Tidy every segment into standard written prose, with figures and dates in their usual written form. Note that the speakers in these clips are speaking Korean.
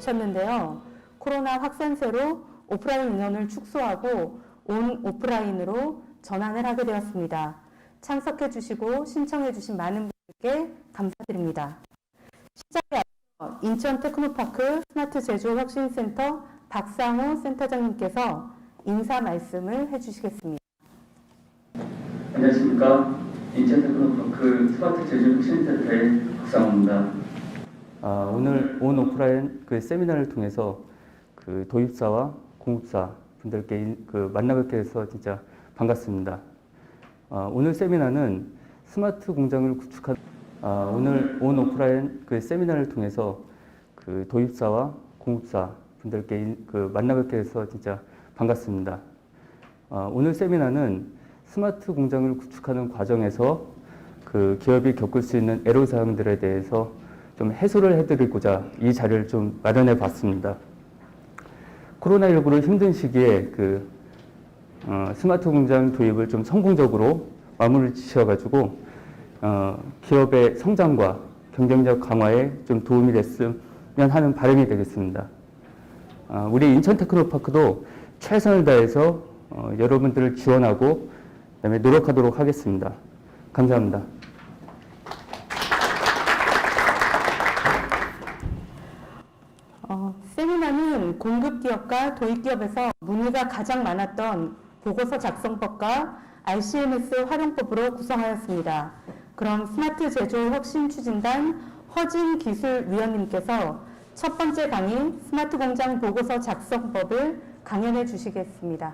겹쳤는데요. 코로나 확산세로 오프라인 인원을 축소하고 온 오프라인으로 전환을 하게 되었습니다. 참석해 주시고 신청해 주신 많은 분들께 감사드립니다. 시작에 앞서 인천 테크노파크 스마트 제조 혁신센터 박상호 센터장님께서 인사 말씀을 해주시겠습니다. 안녕하십니까. 인천 테크노파크 스마트 제조 혁신센터의 박상호입니다. 오늘 온 오프라인 세미나를 통해서 도입사와 공급사 분들께 만나뵙게 돼서 진짜 반갑습니다. 오늘 세미나는 스마트 공장을 구축한 오늘 온 오프라인 세미나를 통해서 도입사와 공급사 분들께 만나뵙게 돼서 진짜 반갑습니다. 오늘 세미나는 스마트 공장을 구축하는 과정에서 기업이 겪을 수 있는 애로사항들에 대해서 좀 해소를 해드리고자 이 자리를 좀 마련해 봤습니다. 코로나19로 힘든 시기에 스마트 공장 도입을 좀 성공적으로 마무리 지어가지고 기업의 성장과 경쟁력 강화에 좀 도움이 됐으면 하는 바람이 되겠습니다. 우리 인천 테크노파크도 최선을 다해서 여러분들을 지원하고 그다음에 노력하도록 하겠습니다. 감사합니다. 세미나는 공급기업과 도입기업에서 문의가 가장 많았던 보고서 작성법과 RCMS 활용법으로 구성하였습니다. 그럼 스마트 제조 혁신 추진단 허진기술위원님께서 첫 번째 강의 스마트 공장 보고서 작성법을 강연해 주시겠습니다.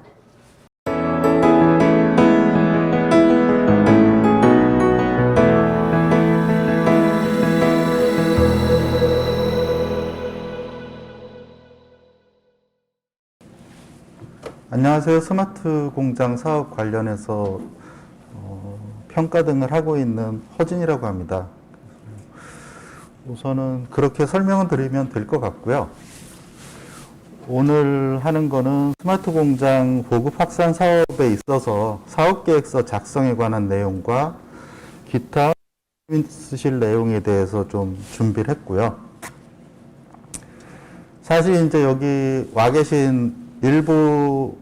안녕하세요. 스마트 공장 사업 관련해서 평가 등을 하고 있는 허진이라고 합니다. 우선은 그렇게 설명을 드리면 될 것 같고요. 오늘 하는 거는 스마트 공장 보급 확산 사업에 있어서 사업계획서 작성에 관한 내용과 기타 쓰실 내용에 대해서 좀 준비를 했고요. 사실 이제 여기 와 계신 일부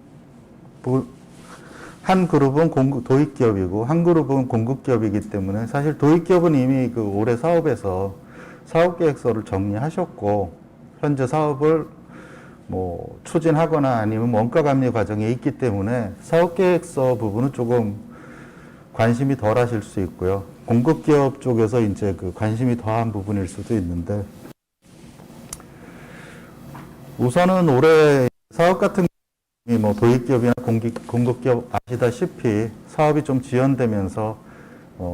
한 그룹은 도입기업이고 한 그룹은 공급기업이기 때문에 사실 도입기업은 이미 올해 사업에서 사업계획서를 정리하셨고 현재 사업을 추진하거나 아니면 원가감리 과정에 있기 때문에 사업계획서 부분은 조금 관심이 덜 하실 수 있고요. 공급기업 쪽에서 이제 관심이 더한 부분일 수도 있는데 우선은 올해 사업 같은 도입기업이나 공급기업 아시다시피 사업이 좀 지연되면서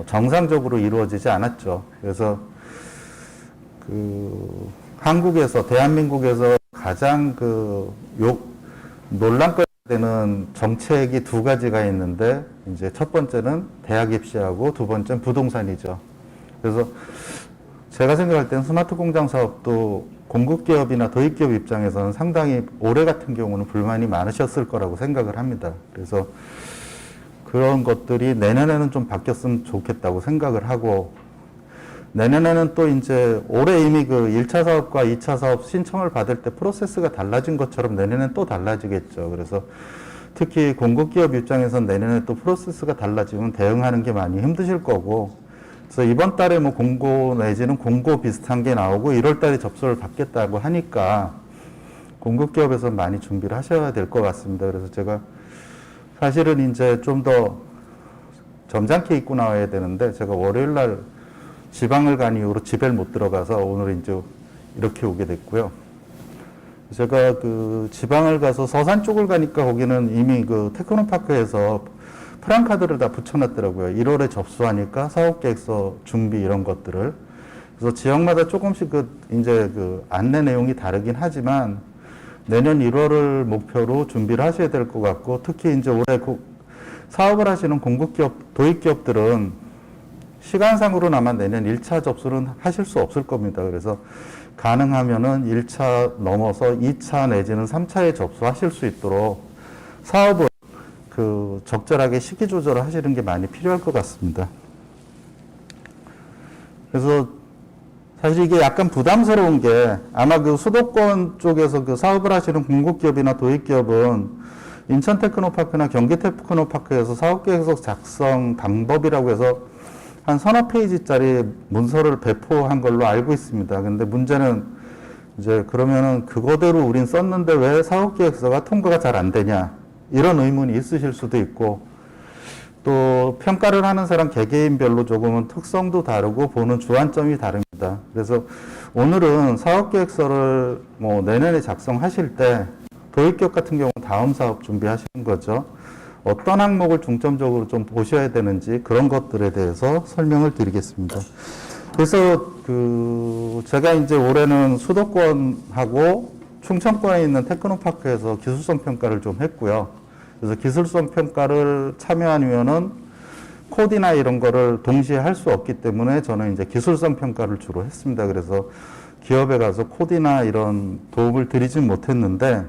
정상적으로 이루어지지 않았죠. 그래서 대한민국에서 가장 논란거리가 되는 정책이 두 가지가 있는데 이제 첫 번째는 대학 입시하고 두 번째는 부동산이죠. 그래서 제가 생각할 때는 스마트 공장 사업도 공급기업이나 도입기업 입장에서는 상당히 올해 같은 경우는 불만이 많으셨을 거라고 생각을 합니다. 그래서 그런 것들이 내년에는 좀 바뀌었으면 좋겠다고 생각을 하고 내년에는 또 이제 올해 이미 1차 사업과 2차 사업 신청을 받을 때 프로세스가 달라진 것처럼 내년에는 또 달라지겠죠. 그래서 특히 공급기업 입장에서는 내년에 또 프로세스가 달라지면 대응하는 게 많이 힘드실 거고 그래서 이번 달에 공고 내지는 공고 비슷한 게 나오고 1월 달에 접수를 받겠다고 하니까 공급기업에서 많이 준비를 하셔야 될 것 같습니다. 그래서 제가 사실은 이제 좀 더 점잖게 입고 나와야 되는데 제가 월요일 날 지방을 간 이후로 집에 못 들어가서 오늘 이제 이렇게 오게 됐고요. 제가 지방을 가서 서산 쪽을 가니까 거기는 이미 테크노파크에서 프랑카드를 다 붙여놨더라고요. 1월에 접수하니까 사업계획서 준비 이런 것들을. 그래서 지역마다 조금씩 이제 안내 내용이 다르긴 하지만 내년 1월을 목표로 준비를 하셔야 될 것 같고 특히 이제 올해 사업을 하시는 공급기업, 도입기업들은 시간상으로나마 내년 1차 접수는 하실 수 없을 겁니다. 그래서 가능하면은 1차 넘어서 2차 내지는 3차에 접수하실 수 있도록 사업을 적절하게 시기 조절을 하시는 게 많이 필요할 것 같습니다. 그래서 사실 이게 약간 부담스러운 게 아마 그 수도권 쪽에서 그 사업을 하시는 공급기업이나 도입기업은 인천 테크노파크나 경기 테크노파크에서 사업계획서 작성 방법이라고 해서 한 서너 페이지짜리 문서를 배포한 걸로 알고 있습니다. 근데 문제는 이제 그러면은 그거대로 우린 썼는데 왜 사업계획서가 통과가 잘 안 되냐 이런 의문이 있으실 수도 있고 또 평가를 하는 사람 개개인별로 조금은 특성도 다르고 보는 주안점이 다릅니다. 그래서 오늘은 사업계획서를 뭐 내년에 작성하실 때 도입기업 같은 경우는 다음 사업 준비하시는 거죠. 어떤 항목을 중점적으로 좀 보셔야 되는지 그런 것들에 대해서 설명을 드리겠습니다. 그래서 제가 이제 올해는 수도권하고 충청권에 있는 테크노파크에서 기술성 평가를 좀 했고요. 그래서 기술성 평가를 참여하면은 코디나 이런 거를 동시에 할 수 없기 때문에 저는 이제 기술성 평가를 주로 했습니다. 그래서 기업에 가서 코디나 이런 도움을 드리진 못했는데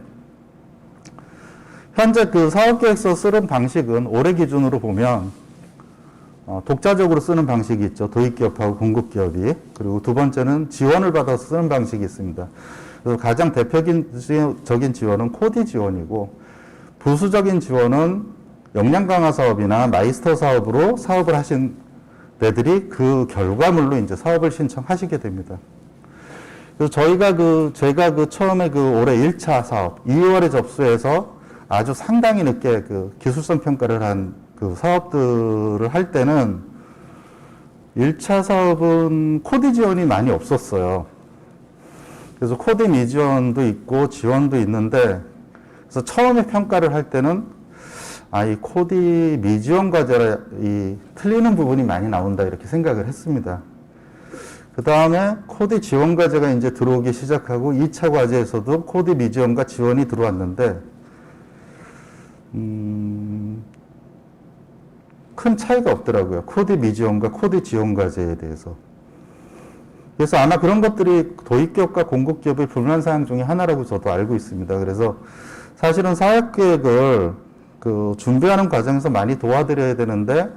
현재 그 사업계획서 쓰는 방식은 올해 기준으로 보면 독자적으로 쓰는 방식이 있죠. 도입기업하고 공급기업이. 그리고 두 번째는 지원을 받아서 쓰는 방식이 있습니다. 그래서 가장 대표적인 지원은 코디 지원이고 부수적인 지원은 역량 강화 사업이나 마이스터 사업으로 사업을 하신 데들이 그 결과물로 이제 사업을 신청하시게 됩니다. 그래서 제가 처음에 올해 1차 사업, 2월에 접수해서 아주 상당히 늦게 기술성 평가를 한 사업들을 할 때는 1차 사업은 코디 지원이 많이 없었어요. 그래서 코디 미지원도 있고 지원도 있는데 그래서 처음에 평가를 할 때는 이 코디 미지원 과제라 틀리는 부분이 많이 나온다 이렇게 생각을 했습니다. 그 다음에 코디 지원 과제가 이제 들어오기 시작하고 2차 과제에서도 코디 미지원과 지원이 들어왔는데 큰 차이가 없더라고요. 코디 미지원과 코디 지원 과제에 대해서. 그래서 아마 그런 것들이 도입기업과 공급기업의 불만사항 중에 하나라고 저도 알고 있습니다. 그래서 사실은 사업계획을 준비하는 과정에서 많이 도와드려야 되는데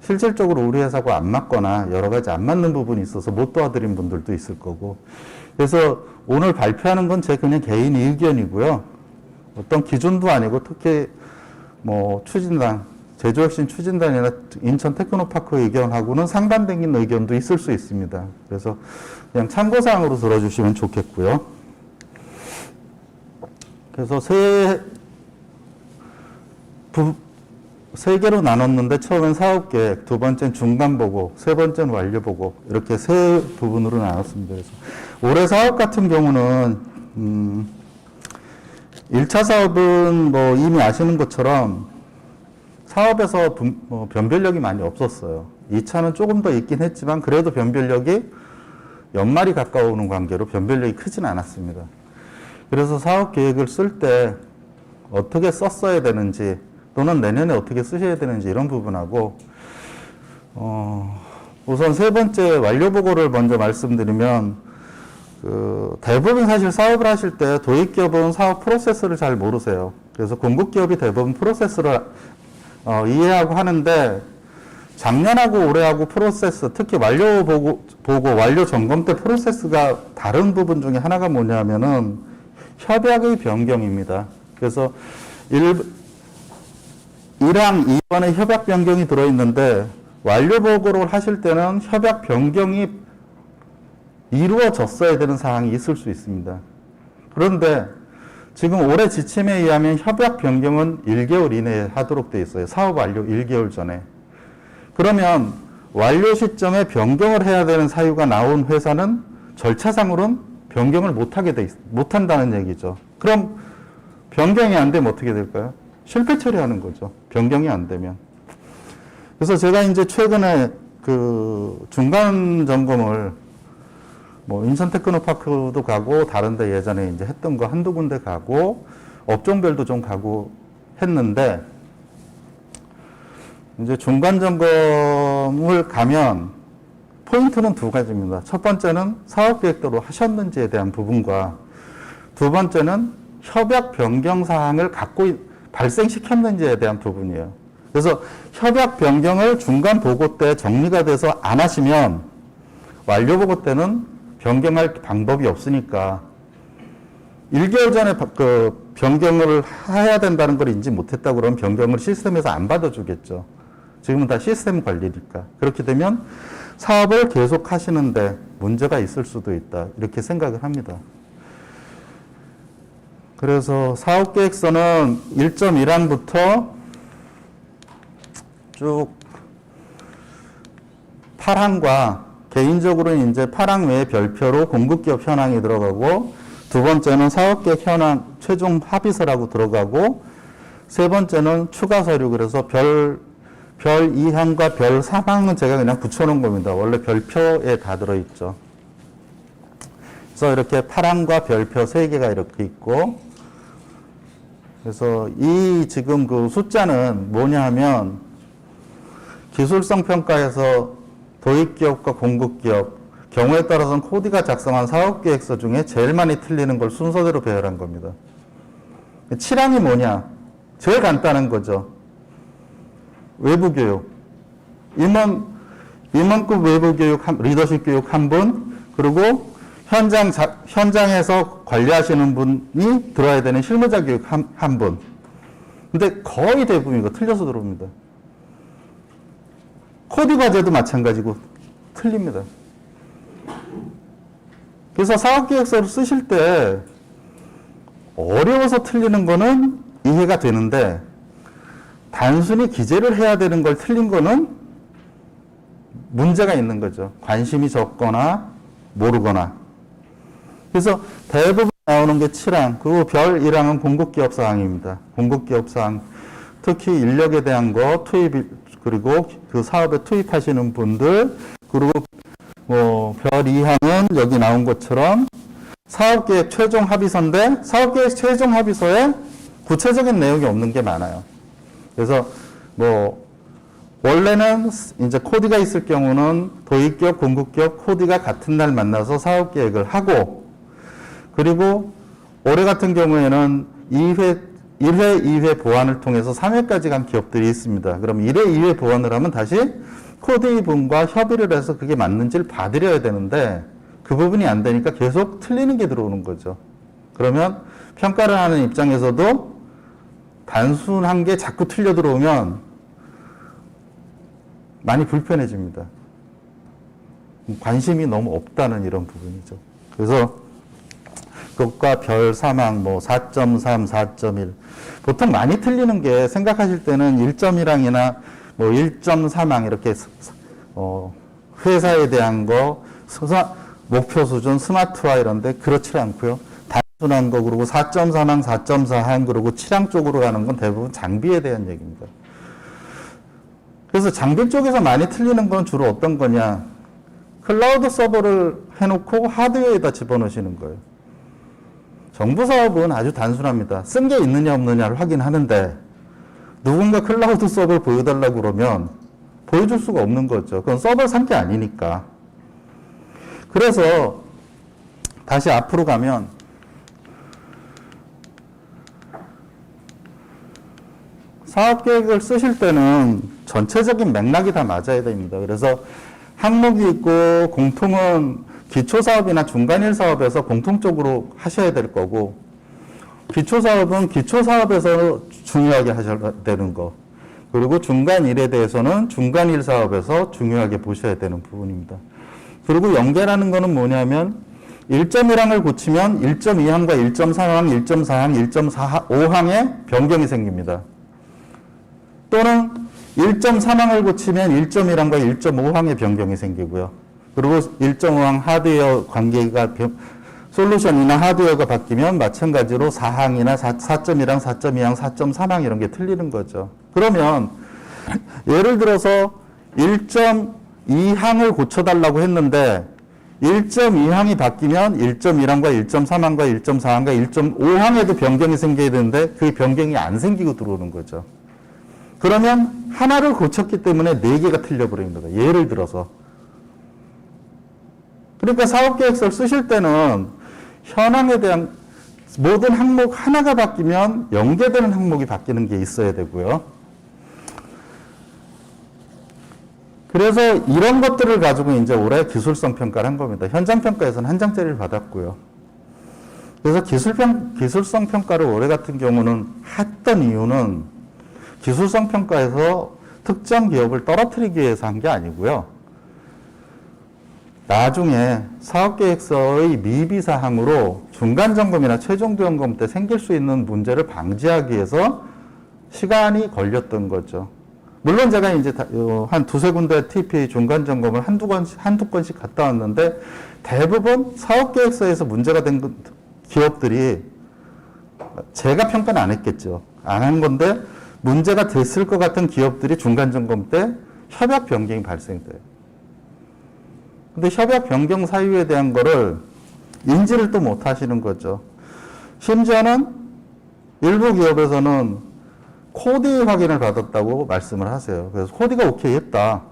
실질적으로 우리 회사가 안 맞거나 여러 가지 안 맞는 부분이 있어서 못 도와드린 분들도 있을 거고 그래서 오늘 발표하는 건 제 그냥 개인 의견이고요. 어떤 기준도 아니고 특히 뭐 추진단, 제조혁신 추진단이나 인천 테크노파크 의견하고는 상반되는 의견도 있을 수 있습니다. 그래서 그냥 참고사항으로 들어주시면 좋겠고요. 그래서 세 개로 나눴는데 처음엔 사업계획, 두 번째는 중간보고, 세 번째는 완료보고 이렇게 세 부분으로 나눴습니다. 그래서 올해 사업 같은 경우는 1차 사업은 뭐 이미 아시는 것처럼 사업에서 변별력이 많이 없었어요. 2차는 조금 더 있긴 했지만 그래도 변별력이 연말이 가까워오는 관계로 변별력이 크진 않았습니다. 그래서 사업 계획을 쓸 때 어떻게 썼어야 되는지 또는 내년에 어떻게 쓰셔야 되는지 이런 부분하고 우선 세 번째 완료 보고를 먼저 말씀드리면 대부분 사실 사업을 하실 때 도입기업은 사업 프로세스를 잘 모르세요. 그래서 공급기업이 대부분 프로세스를 이해하고 하는데 작년하고 올해하고 프로세스 특히 완료 보고 완료 점검 때 프로세스가 다른 부분 중에 하나가 뭐냐면은 협약의 변경입니다. 그래서 1항 2번에 협약 변경이 들어있는데 완료 보고를 하실 때는 협약 변경이 이루어졌어야 되는 사항이 있을 수 있습니다. 그런데 지금 올해 지침에 의하면 협약 변경은 1개월 이내에 하도록 되어 있어요. 사업 완료 1개월 전에. 그러면 완료 시점에 변경을 해야 되는 사유가 나온 회사는 절차상으로는 변경을 못한다는 얘기죠. 그럼 변경이 안 되면 어떻게 될까요? 실패 처리하는 거죠. 변경이 안 되면. 그래서 제가 이제 최근에 중간 점검을 인천 테크노파크도 가고 다른데 예전에 이제 했던 거 한두 군데 가고 업종별도 좀 가고 했는데 이제 중간 점검을 가면 포인트는 두 가지입니다. 첫 번째는 사업 계획대로 하셨는지에 대한 부분과 두 번째는 협약 변경 사항을 발생시켰는지에 대한 부분이에요. 그래서 협약 변경을 중간 보고 때 정리가 돼서 안 하시면 완료 보고 때는 변경할 방법이 없으니까 1개월 전에 그 변경을 해야 된다는 걸 인지 못했다고 그러면 변경을 시스템에서 안 받아주겠죠. 지금은 다 시스템 관리니까. 그렇게 되면 사업을 계속 하시는데 문제가 있을 수도 있다. 이렇게 생각을 합니다. 그래서 사업계획서는 1.1항부터 쭉 8항과 개인적으로는 이제 8항 외에 별표로 공급기업 현황이 들어가고 두 번째는 사업계획 현황 최종 합의서라고 들어가고 세 번째는 추가 서류 그래서 별 2항과 별 3항은 제가 그냥 붙여놓은 겁니다. 원래 별표에 다 들어있죠. 그래서 이렇게 8항과 별표 3개가 이렇게 있고 그래서 이 지금 그 숫자는 뭐냐 하면 기술성 평가에서 도입기업과 공급기업 경우에 따라서는 코디가 작성한 사업계획서 중에 제일 많이 틀리는 걸 순서대로 배열한 겁니다. 7항이 뭐냐? 제일 간단한 거죠. 외부교육. 임원급 외부교육, 리더십 교육 한 분, 그리고 현장에서 관리하시는 분이 들어야 되는 실무자 교육 한 분. 근데 거의 대부분 이거 틀려서 들어옵니다. 코디 과제도 마찬가지고 틀립니다. 그래서 사업계획서를 쓰실 때 어려워서 틀리는 거는 이해가 되는데 단순히 기재를 해야 되는 걸 틀린 거는 문제가 있는 거죠. 관심이 적거나 모르거나. 그래서 대부분 나오는 게 7항, 그리고 별 1항은 공급기업 사항입니다. 공급기업 사항, 특히 인력에 대한 거, 그리고 그 사업에 투입하시는 분들, 그리고 별 2항은 여기 나온 것처럼 사업계획 최종 합의서인데 사업계획 최종 합의서에 구체적인 내용이 없는 게 많아요. 그래서 원래는 이제 코디가 있을 경우는 도입기업, 공급기업, 코디가 같은 날 만나서 사업계획을 하고 그리고 올해 같은 경우에는 1회, 2회 보완을 통해서 3회까지 간 기업들이 있습니다. 그럼 1회, 2회 보완을 하면 다시 코디분과 협의를 해서 그게 맞는지를 봐드려야 되는데 그 부분이 안 되니까 계속 틀리는 게 들어오는 거죠. 그러면 평가를 하는 입장에서도 단순한 게 자꾸 틀려 들어오면 많이 불편해집니다. 관심이 너무 없다는 이런 부분이죠. 그래서 그것과 별 3항, 4.3, 4.1. 보통 많이 틀리는 게 생각하실 때는 1.1항이나 1.3항 이렇게 회사에 대한 거, 목표 수준, 스마트화 이런데 그렇지 않고요. 단순한 거 그리고 4.3항, 4.4항 그리고 7항 쪽으로 가는 건 대부분 장비에 대한 얘기입니다. 그래서 장비 쪽에서 많이 틀리는 건 주로 어떤 거냐? 클라우드 서버를 해놓고 하드웨어에다 집어넣으시는 거예요. 정부 사업은 아주 단순합니다. 쓴 게 있느냐 없느냐를 확인하는데 누군가 클라우드 서버를 보여달라고 그러면 보여줄 수가 없는 거죠. 그건 서버를 산 게 아니니까. 그래서 다시 앞으로 가면 사업계획을 쓰실 때는 전체적인 맥락이 다 맞아야 됩니다. 그래서 항목이 있고 공통은 기초사업이나 중간일 사업에서 공통적으로 하셔야 될 거고 기초사업은 기초사업에서 중요하게 하셔야 되는 거 그리고 중간일에 대해서는 중간일 사업에서 중요하게 보셔야 되는 부분입니다. 그리고 연계라는 거는 뭐냐면 1.1항을 고치면 1.2항과 1.3항, 1.4항, 1.5항에 변경이 생깁니다. 또는 1.3항을 고치면 1.1항과 1.5항에 변경이 생기고요. 그리고 1.5항 하드웨어 관계가 솔루션이나 하드웨어가 바뀌면 마찬가지로 4항이나 4.1항, 4.2항, 4.3항 이런 게 틀리는 거죠. 그러면 예를 들어서 1.2항을 고쳐달라고 했는데 1.2항이 바뀌면 1.1항과 1.3항과 1.4항과 1.5항에도 변경이 생겨야 되는데 그 변경이 안 생기고 들어오는 거죠. 그러면 하나를 고쳤기 때문에 4개가 틀려버립니다. 예를 들어서. 그러니까 사업계획서를 쓰실 때는 현황에 대한 모든 항목 하나가 바뀌면 연계되는 항목이 바뀌는 게 있어야 되고요. 그래서 이런 것들을 가지고 이제 올해 기술성 평가를 한 겁니다. 현장 평가에서는 한 장짜리를 받았고요. 그래서 기술성 평가를 올해 같은 경우는 했던 이유는 기술성 평가에서 특정 기업을 떨어뜨리기 위해서 한 게 아니고요. 나중에 사업계획서의 미비사항으로 중간점검이나 최종점검 때 생길 수 있는 문제를 방지하기 위해서 시간이 걸렸던 거죠. 물론 제가 이제 한 두세 군데 TPA 중간점검을 한두 건씩 갔다 왔는데 대부분 사업계획서에서 문제가 된 기업들이 제가 평가는 안 했겠죠. 안 한 건데 문제가 됐을 것 같은 기업들이 중간점검 때 협약 변경이 발생돼요. 근데 협약 변경 사유에 대한 거를 인지를 또 못 하시는 거죠. 심지어는 일부 기업에서는 코디 확인을 받았다고 말씀을 하세요. 그래서 코디가 오케이 했다.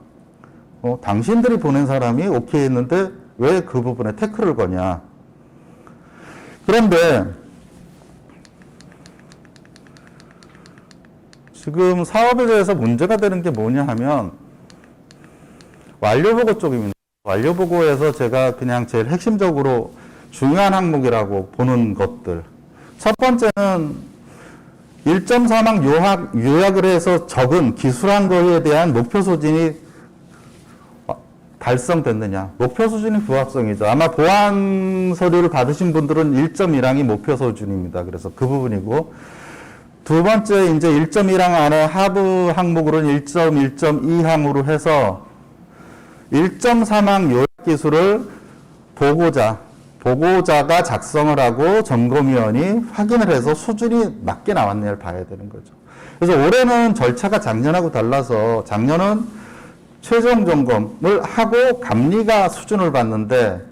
당신들이 보낸 사람이 오케이 했는데 왜 그 부분에 태클을 거냐. 그런데 지금 사업에 대해서 문제가 되는 게 뭐냐 하면 완료보고 쪽입니다. 완료보고에서 제가 그냥 제일 핵심적으로 중요한 항목이라고 보는 것들. 첫 번째는 1.4막 요약을 해서 적은 기술한 거에 대한 목표 수준이 달성됐느냐. 목표 수준이 부합성이죠. 아마 보안 서류를 받으신 분들은 1.1항이 목표 수준입니다. 그래서 그 부분이고. 두 번째, 이제 1.1항 안에 하부 항목으로는 1.1.2항으로 해서 1.3항 요약 기술을 보고자가 작성을 하고 점검위원이 확인을 해서 수준이 맞게 나왔냐를 봐야 되는 거죠. 그래서 올해는 절차가 작년하고 달라서 작년은 최종 점검을 하고 감리가 수준을 봤는데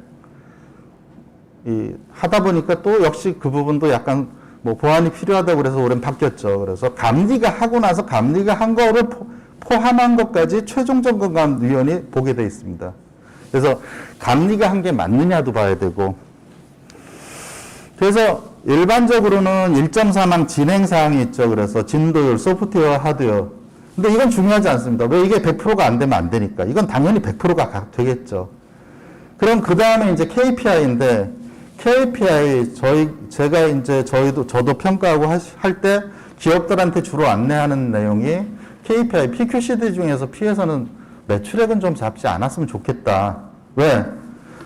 하다 보니까 또 역시 그 부분도 약간 보완이 필요하다고 그래서 올해는 바뀌었죠. 그래서 감리가 하고 나서 감리가 한 거를 포함한 것까지 최종 점검위원이 보게 돼 있습니다. 그래서 감리가 한 게 맞느냐도 봐야 되고. 그래서 일반적으로는 1.4항 진행사항이 있죠. 그래서 진도율, 소프트웨어, 하드웨어. 근데 이건 중요하지 않습니다. 왜 이게 100%가 안 되면 안 되니까. 이건 당연히 100%가 되겠죠. 그럼 그 다음에 이제 KPI인데, KPI, 저도 평가하고 할 때 기업들한테 주로 안내하는 내용이 KPI, PQCD 중에서 P에서는 매출액은 좀 잡지 않았으면 좋겠다. 왜?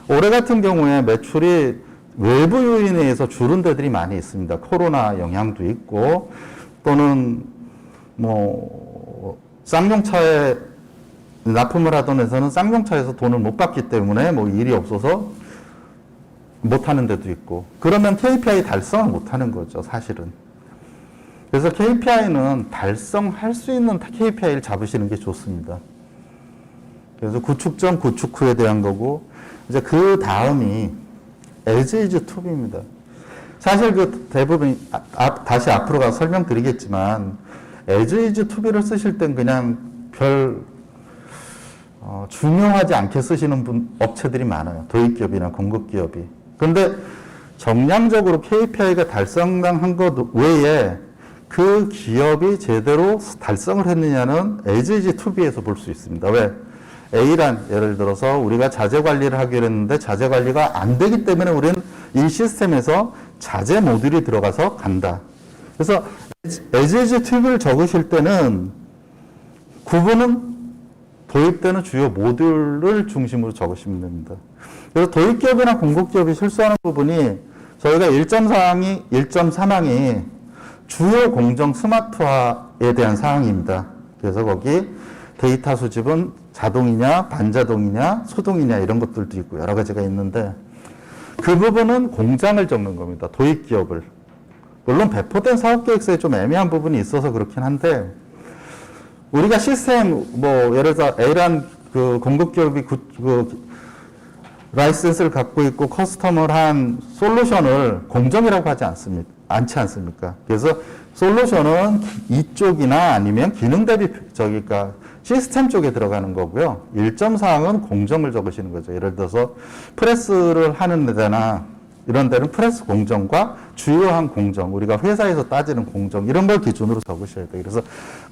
올해 같은 경우에 매출이 외부 요인에 의해서 줄은 데들이 많이 있습니다. 코로나 영향도 있고, 또는 쌍용차에 납품을 하던 데서는 쌍용차에서 돈을 못 받기 때문에 일이 없어서 못 하는 데도 있고, 그러면 KPI 달성을 못 하는 거죠, 사실은. 그래서 KPI는 달성할 수 있는 KPI를 잡으시는 게 좋습니다. 그래서 구축 전, 구축 후에 대한 거고, 이제 그 다음이 as is to be입니다. 사실 그 대부분, 다시 앞으로 가서 설명드리겠지만, as is to be를 쓰실 땐 그냥 중요하지 않게 쓰시는 업체들이 많아요. 도입기업이나 공급기업이. 근데 정량적으로 KPI가 달성한 것 외에 그 기업이 제대로 달성을 했느냐는 as is to be에서 볼 수 있습니다. 왜? A란 예를 들어서 우리가 자재 관리를 하기로 했는데 자재 관리가 안 되기 때문에 우리는 이 시스템에서 자재 모듈이 들어가서 간다. 그래서 as is to be를 적으실 때는 구분은 도입되는 주요 모듈을 중심으로 적으시면 됩니다. 그래서 도입기업이나 공급기업이 실수하는 부분이 저희가 1.3항이 주요 공정 스마트화에 대한 사항입니다. 그래서 거기 데이터 수집은 자동이냐, 반자동이냐, 수동이냐 이런 것들도 있고 여러 가지가 있는데 그 부분은 공장을 적는 겁니다. 도입기업을. 물론 배포된 사업계획서에 좀 애매한 부분이 있어서 그렇긴 한데 우리가 시스템 예를 들어 A란 그 공급기업이 라이센스를 갖고 있고 커스텀을 한 솔루션을 공정이라고 하지 않지 않습니까? 그래서 솔루션은 이쪽이나 아니면 기능 대비 시스템 쪽에 들어가는 거고요. 1.4항은 공정을 적으시는 거죠. 예를 들어서 프레스를 하는 데나 이런 데는 프레스 공정과 주요한 공정, 우리가 회사에서 따지는 공정 이런 걸 기준으로 적으셔야 돼요. 그래서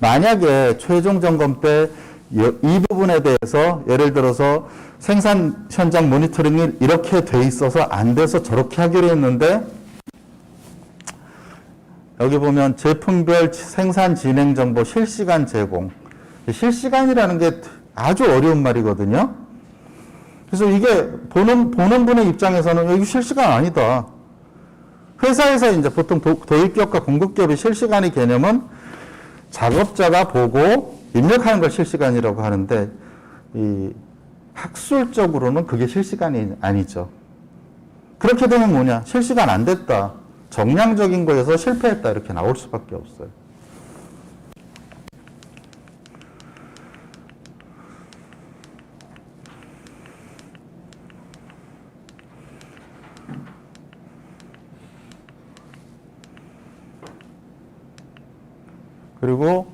만약에 최종 점검 때 이 부분에 대해서 예를 들어서 생산 현장 모니터링이 이렇게 돼 있어서 안 돼서 저렇게 하기로 했는데 여기 보면 제품별 생산 진행 정보 실시간 제공. 실시간이라는 게 아주 어려운 말이거든요. 그래서 이게 보는 분의 입장에서는 여기 실시간 아니다. 회사에서 이제 보통 도입기업과 공급기업의 실시간의 개념은 작업자가 보고 입력하는 걸 실시간이라고 하는데 이 학술적으로는 그게 실시간이 아니죠. 그렇게 되면 뭐냐? 실시간 안 됐다. 정량적인 거에서 실패했다. 이렇게 나올 수밖에 없어요. 그리고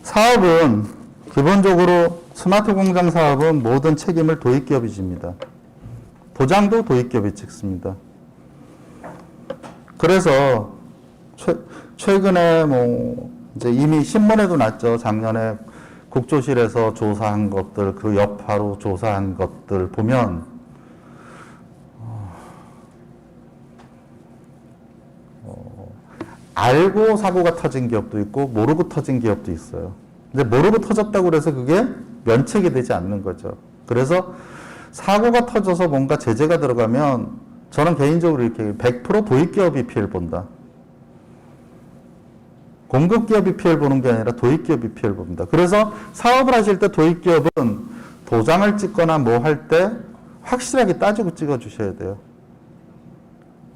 사업은 기본적으로 스마트 공장 사업은 모든 책임을 도입기업이 집니다. 도장도 도입기업이 찍습니다. 그래서 최근에 뭐 이제 이미 신문에도 났죠. 작년에 국조실에서 조사한 것들, 그 여파로 조사한 것들 보면 알고 사고가 터진 기업도 있고 모르고 터진 기업도 있어요. 근데 모르고 터졌다고 해서 그게 면책이 되지 않는 거죠. 그래서 사고가 터져서 뭔가 제재가 들어가면 저는 개인적으로 이렇게 100% 도입기업이 피해를 본다. 공급기업이 피해를 보는 게 아니라 도입기업이 피해를 봅니다. 그래서 사업을 하실 때 도입기업은 도장을 찍거나 뭐 할 때 확실하게 따지고 찍어주셔야 돼요.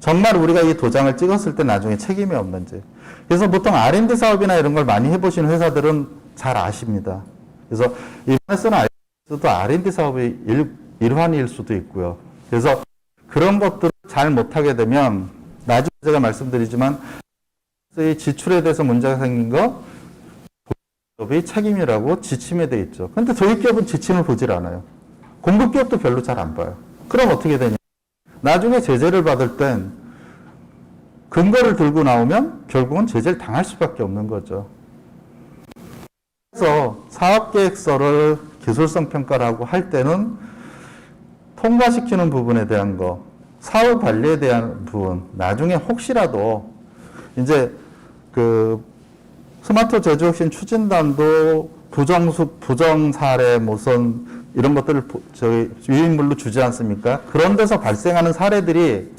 정말 우리가 이 도장을 찍었을 때 나중에 책임이 없는지. 그래서 보통 R&D 사업이나 이런 걸 많이 해보신 회사들은 잘 아십니다. 그래서 이번에 쓰는 RD도 R&D 사업의 일환일 수도 있고요. 그래서 그런 것들을 잘 못하게 되면 나중에 제가 말씀드리지만 지출에 대해서 문제가 생긴 거 도입기업의 책임이라고 지침에 돼 있죠. 그런데 도입기업은 지침을 보질 않아요. 공급기업도 별로 잘 안 봐요. 그럼 어떻게 되냐? 나중에 제재를 받을 땐 근거를 들고 나오면 결국은 제재를 당할 수밖에 없는 거죠. 그래서 사업계획서를 기술성 평가라고 할 때는 통과시키는 부분에 대한 거, 사후 관리에 대한 부분, 나중에 혹시라도 이제 그 스마트 제조혁신 추진단도 부정 사례 무슨 이런 것들을 저희 유인물로 주지 않습니까? 그런 데서 발생하는 사례들이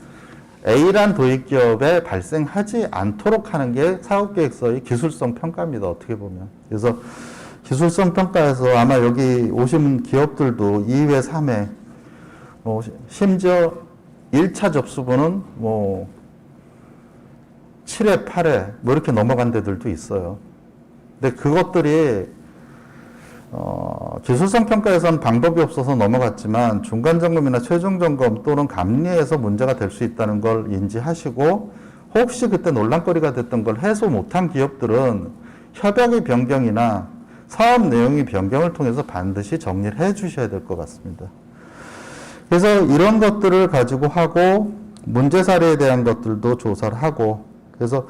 A란 도입기업에 발생하지 않도록 하는 게 사업계획서의 기술성 평가입니다. 어떻게 보면. 그래서 기술성 평가에서 아마 여기 오신 기업들도 2회, 3회, 심지어 1차 접수분은 7회, 8회 이렇게 넘어간 데들도 있어요. 근데 그것들이 기술성 평가에서는 방법이 없어서 넘어갔지만 중간점검이나 최종점검 또는 감리에서 문제가 될 수 있다는 걸 인지하시고 혹시 그때 논란거리가 됐던 걸 해소 못한 기업들은 협약의 변경이나 사업 내용의 변경을 통해서 반드시 정리를 해 주셔야 될 것 같습니다. 그래서 이런 것들을 가지고 하고 문제 사례에 대한 것들도 조사를 하고 그래서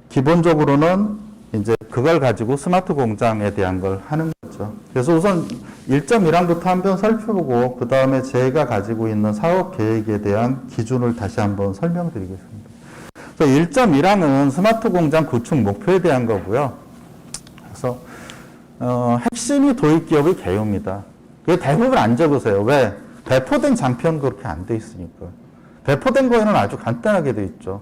기본적으로는 이제 그걸 가지고 스마트 공장에 대한 걸 하는 거죠. 그래서 우선 1.1항부터 한번 살펴보고 그 다음에 제가 가지고 있는 사업 계획에 대한 기준을 다시 한번 설명드리겠습니다. 그래서 1.1항은 스마트 공장 구축 목표에 대한 거고요. 그래서 핵심이 도입기업의 개요입니다. 그게 대부분 안 적으세요. 왜? 배포된 장표는 그렇게 안 돼 있으니까. 배포된 거에는 아주 간단하게 돼 있죠.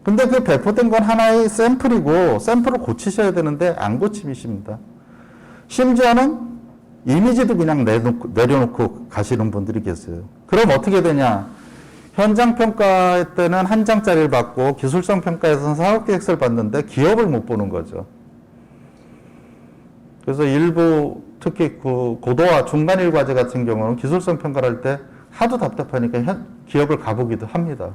근데 그 배포된 건 하나의 샘플이고 샘플을 고치셔야 되는데 안 고치십니다. 심지어는 이미지도 그냥 내려놓고 가시는 분들이 계세요. 그럼 어떻게 되냐? 현장 평가 때는 한 장짜리를 받고 기술성 평가에서는 사업계획서를 받는데 기업을 못 보는 거죠. 그래서 일부 특히 그 고도화 중간일 과제 같은 경우는 기술성 평가를 할 때 하도 답답하니까 기업을 가보기도 합니다.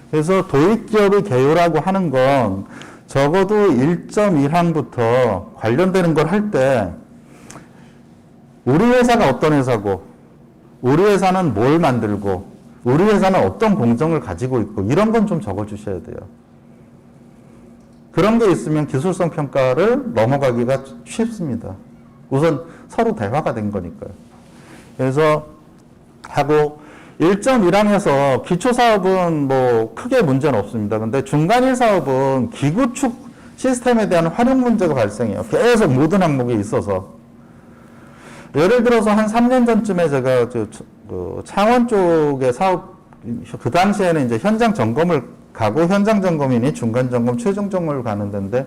그래서 도입기업의 개요라고 하는 건 적어도 1.1항부터 관련되는 걸 할 때 우리 회사가 어떤 회사고 우리 회사는 뭘 만들고 우리 회사는 어떤 공정을 가지고 있고 이런 건 좀 적어주셔야 돼요. 그런 게 있으면 기술성 평가를 넘어가기가 쉽습니다. 우선 서로 대화가 된 거니까요. 그래서 하고 1.1항에서 기초사업은 뭐 크게 문제는 없습니다. 근데 중간일 사업은 기구축 시스템에 대한 활용 문제가 발생해요. 계속 모든 항목에 있어서. 예를 들어서 한 3년 전쯤에 제가 창원 쪽의 사업, 그 당시에는 이제 현장 점검을 가고 현장 점검이니 중간 점검, 최종 점검을 가는 데인데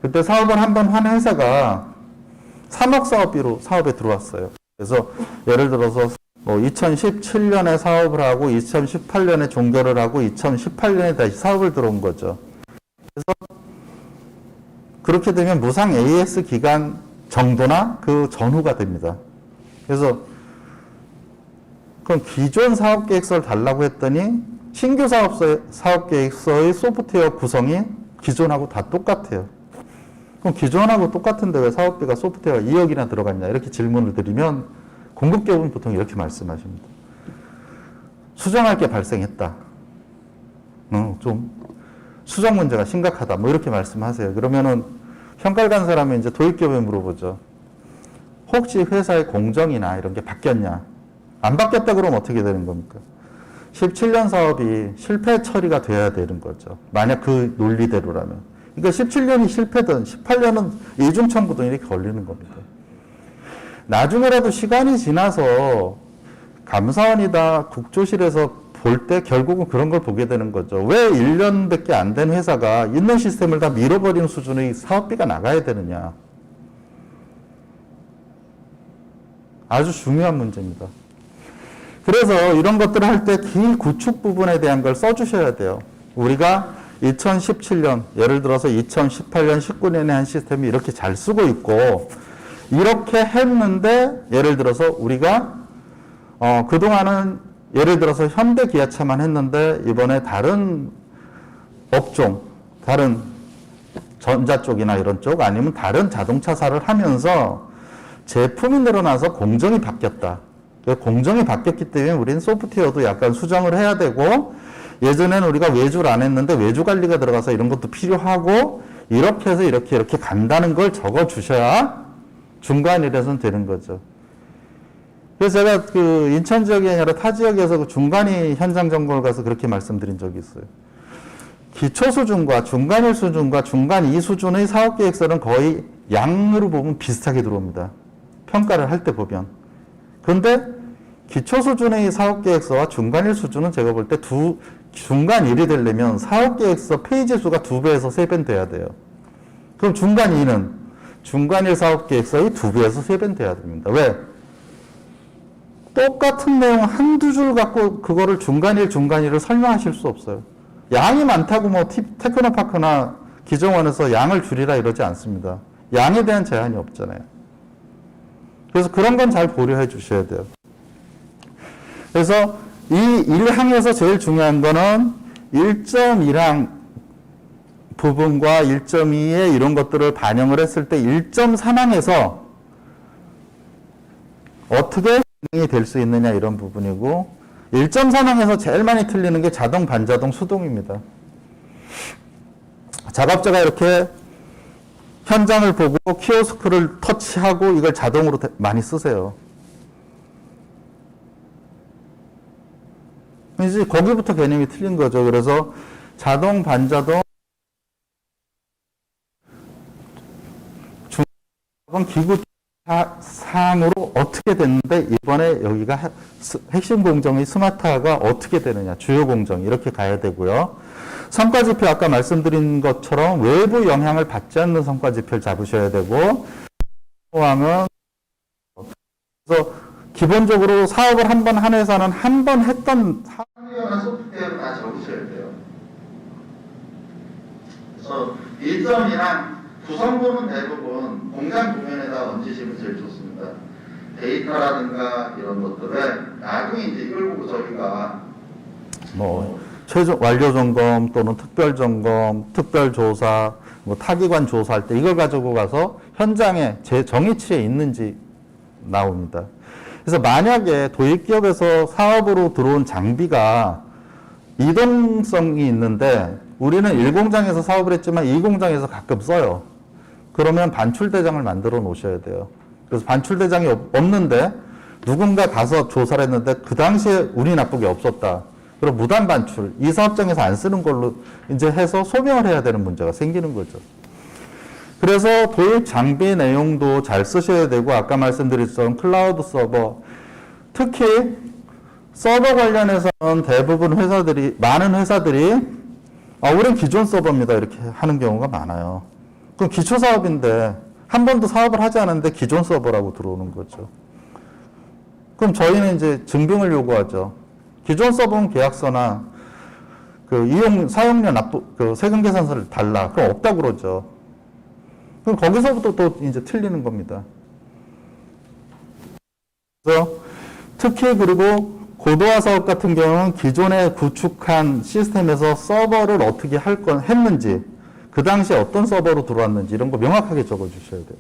그때 사업을 한번 한 회사가 3억 사업비로 사업에 들어왔어요. 그래서 예를 들어서 뭐 2017년에 사업을 하고 2018년에 종결을 하고 2018년에 다시 사업을 들어온 거죠. 그래서 그렇게 되면 무상 AS 기간 정도나 그 전후가 됩니다. 그래서 그럼 기존 사업계획서를 달라고 했더니 신규 사업계획서의 소프트웨어 구성이 기존하고 다 똑같아요. 그럼 기존하고 똑같은데 왜 사업비가 소프트웨어가 2억이나 들어갔냐 이렇게 질문을 드리면 공급기업은 보통 이렇게 말씀하십니다. 수정할 게 발생했다. 좀 수정 문제가 심각하다. 뭐 이렇게 말씀하세요. 그러면은 평가를 간 사람이 이제 도입기업에 물어보죠. 혹시 회사의 공정이나 이런 게 바뀌었냐? 안 바뀌었다 그러면 어떻게 되는 겁니까? 17년 사업이 실패 처리가 돼야 되는 거죠. 만약 그 논리대로라면. 그러니까 17년이 실패든 18년은 이중청구든 이렇게 걸리는 겁니다. 나중에라도 시간이 지나서 감사원이다 국조실에서 볼 때 결국은 그런 걸 보게 되는 거죠. 왜 1년밖에 안 된 회사가 있는 시스템을 다 밀어버리는 수준의 사업비가 나가야 되느냐. 아주 중요한 문제입니다. 그래서 이런 것들을 할 때 길 구축 부분에 대한 걸 써주셔야 돼요. 우리가 2017년, 예를 들어서 2018년, 19년에 한 시스템이 이렇게 잘 쓰고 있고, 이렇게 했는데, 예를 들어서 우리가, 그동안은 예를 들어서 현대기아차만 했는데, 이번에 다른 업종, 다른 전자 쪽이나 이런 쪽, 아니면 다른 자동차사를 하면서 제품이 늘어나서 공정이 바뀌었다. 공정이 바뀌었기 때문에 우리는 소프트웨어도 약간 수정을 해야 되고, 예전에는 우리가 외주를 안 했는데 외주 관리가 들어가서 이런 것도 필요하고, 이렇게 해서 이렇게 간다는 걸 적어 주셔야 중간일에서는 되는 거죠. 그래서 제가 그 인천 지역이 아니라 타 지역에서 그 중간이 현장 점검을 가서 그렇게 말씀드린 적이 있어요. 기초 수준과 중간일 수준과 중간 이 수준의 사업계획서는 거의 양으로 보면 비슷하게 들어옵니다. 평가를 할 때 보면. 그런데 기초 수준의 사업계획서와 중간일 수준은 제가 볼 때 중간 1이 되려면 사업계획서 페이지 수가 2배에서 3배는 돼야 돼요. 그럼 중간 2는 중간 1 사업계획서의 2배에서 3배는 돼야 됩니다. 왜? 똑같은 내용 한두 줄 갖고 그거를 중간 1을 설명하실 수 없어요. 양이 많다고 뭐 테크노파크나 기정원에서 양을 줄이라 이러지 않습니다. 양에 대한 제한이 없잖아요. 그래서 그런 건 잘 고려해 주셔야 돼요. 그래서 이 1항에서 제일 중요한 거는 1.1항 부분과 1.2에 이런 것들을 반영을 했을 때 1.3항에서 어떻게 진행이 될 수 있느냐 이런 부분이고, 1.3항에서 제일 많이 틀리는 게 자동, 반자동, 수동입니다. 작업자가 이렇게 현장을 보고 키오스크를 터치하고 이걸 자동으로 많이 쓰세요. 이제 거기부터 개념이 틀린 거죠. 그래서 자동, 반자동, 중간 기구 사항으로 어떻게 됐는데 이번에 여기가 핵심 공정의 스마트화가 어떻게 되느냐, 주요 공정 이렇게 가야 되고요. 성과지표 아까 말씀드린 것처럼 외부 영향을 받지 않는 성과지표를 잡으셔야 되고, 포함은 그래서 기본적으로 사업을 한 번 한 회사는 한 번 했던 하드웨어나 소프트웨어를 다 적으셔야 돼요. 그래서 1.2랑 구성부는 대부분 공장 도면에다 얹으시면 제일 좋습니다. 데이터라든가 이런 것들을 나중에 이제 이걸 보고 저희가 뭐 최종 완료 점검 또는 특별 점검, 특별 조사, 뭐 타기관 조사할 때 이걸 가지고 가서 현장에 제 정의치에 있는지 나옵니다. 그래서 만약에 도입기업에서 사업으로 들어온 장비가 이동성이 있는데 우리는 1공장에서 사업을 했지만 2공장에서 가끔 써요. 그러면 반출대장을 만들어 놓으셔야 돼요. 그래서 반출대장이 없는데 누군가 가서 조사를 했는데 그 당시에 운이 나쁘게 없었다. 그럼 무단 반출, 이 사업장에서 안 쓰는 걸로 이제 해서 소명을 해야 되는 문제가 생기는 거죠. 그래서 도입 장비 내용도 잘 쓰셔야 되고, 아까 말씀드렸던 클라우드 서버, 특히 서버 관련해서는 대부분 회사들이, 많은 회사들이 우린 기존 서버입니다 이렇게 하는 경우가 많아요. 그럼 기초 사업인데 한 번도 사업을 하지 않았는데 기존 서버라고 들어오는 거죠. 그럼 저희는 이제 증빙을 요구하죠. 기존 서버는 계약서나 그 사용료 그 세금 계산서를 달라. 그럼 없다 그러죠. 그럼 거기서부터 또 이제 틀리는 겁니다. 그래서 특히 그리고 고도화 사업 같은 경우는 기존에 구축한 시스템에서 서버를 어떻게 했는지, 그 당시에 어떤 서버로 들어왔는지 이런 거 명확하게 적어 주셔야 돼요.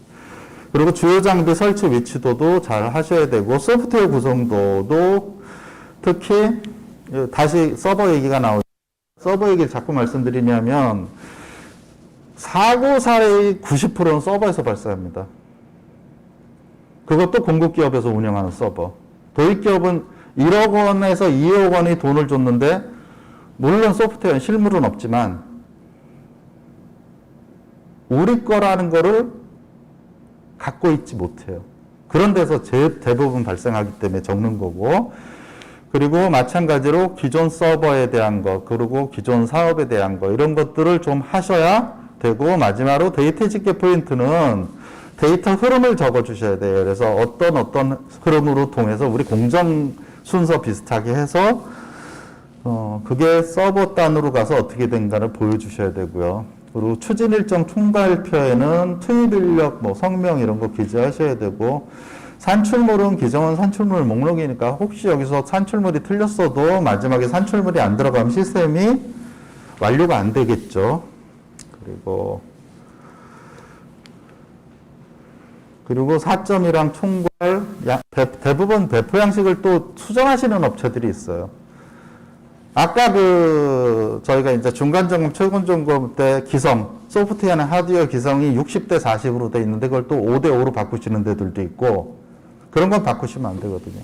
그리고 주요 장비 설치 위치도도 잘 하셔야 되고, 소프트웨어 구성도도 특히 다시 서버 얘기가 나오죠. 서버 얘기를 자꾸 말씀드리냐면 사고 사례의 90%는 서버에서 발생합니다. 그것도 공급기업에서 운영하는 서버. 도입기업은 1억 원에서 2억 원의 돈을 줬는데 물론 소프트웨어는 실물은 없지만 우리 거라는 거를 갖고 있지 못해요. 그런 데서 대부분 발생하기 때문에 적는 거고, 그리고 마찬가지로 기존 서버에 대한 거, 그리고 기존 사업에 대한 거, 이런 것들을 좀 하셔야 되고, 마지막으로 데이터 집계 포인트는 데이터 흐름을 적어 주셔야 돼요. 그래서 어떤 흐름으로 통해서 우리 공정 순서 비슷하게 해서 그게 서버 단으로 가서 어떻게 된가를 보여주셔야 되고요. 그리고 추진 일정 총괄표에는 투입 인력, 성명 이런 거 기재하셔야 되고, 산출물은 기정한 산출물 목록이니까 혹시 여기서 산출물이 틀렸어도 마지막에 산출물이 안 들어가면 시스템이 완료가 안 되겠죠. 그리고 4점이랑 총괄, 대부분 배포 양식을 또 수정하시는 업체들이 있어요. 아까 저희가 이제 중간 점검, 최근 점검 때 기성, 소프트웨어나 하드웨어 기성이 60대 40으로 돼 있는데 그걸 또 5대 5로 바꾸시는 데들도 있고, 그런 건 바꾸시면 안 되거든요.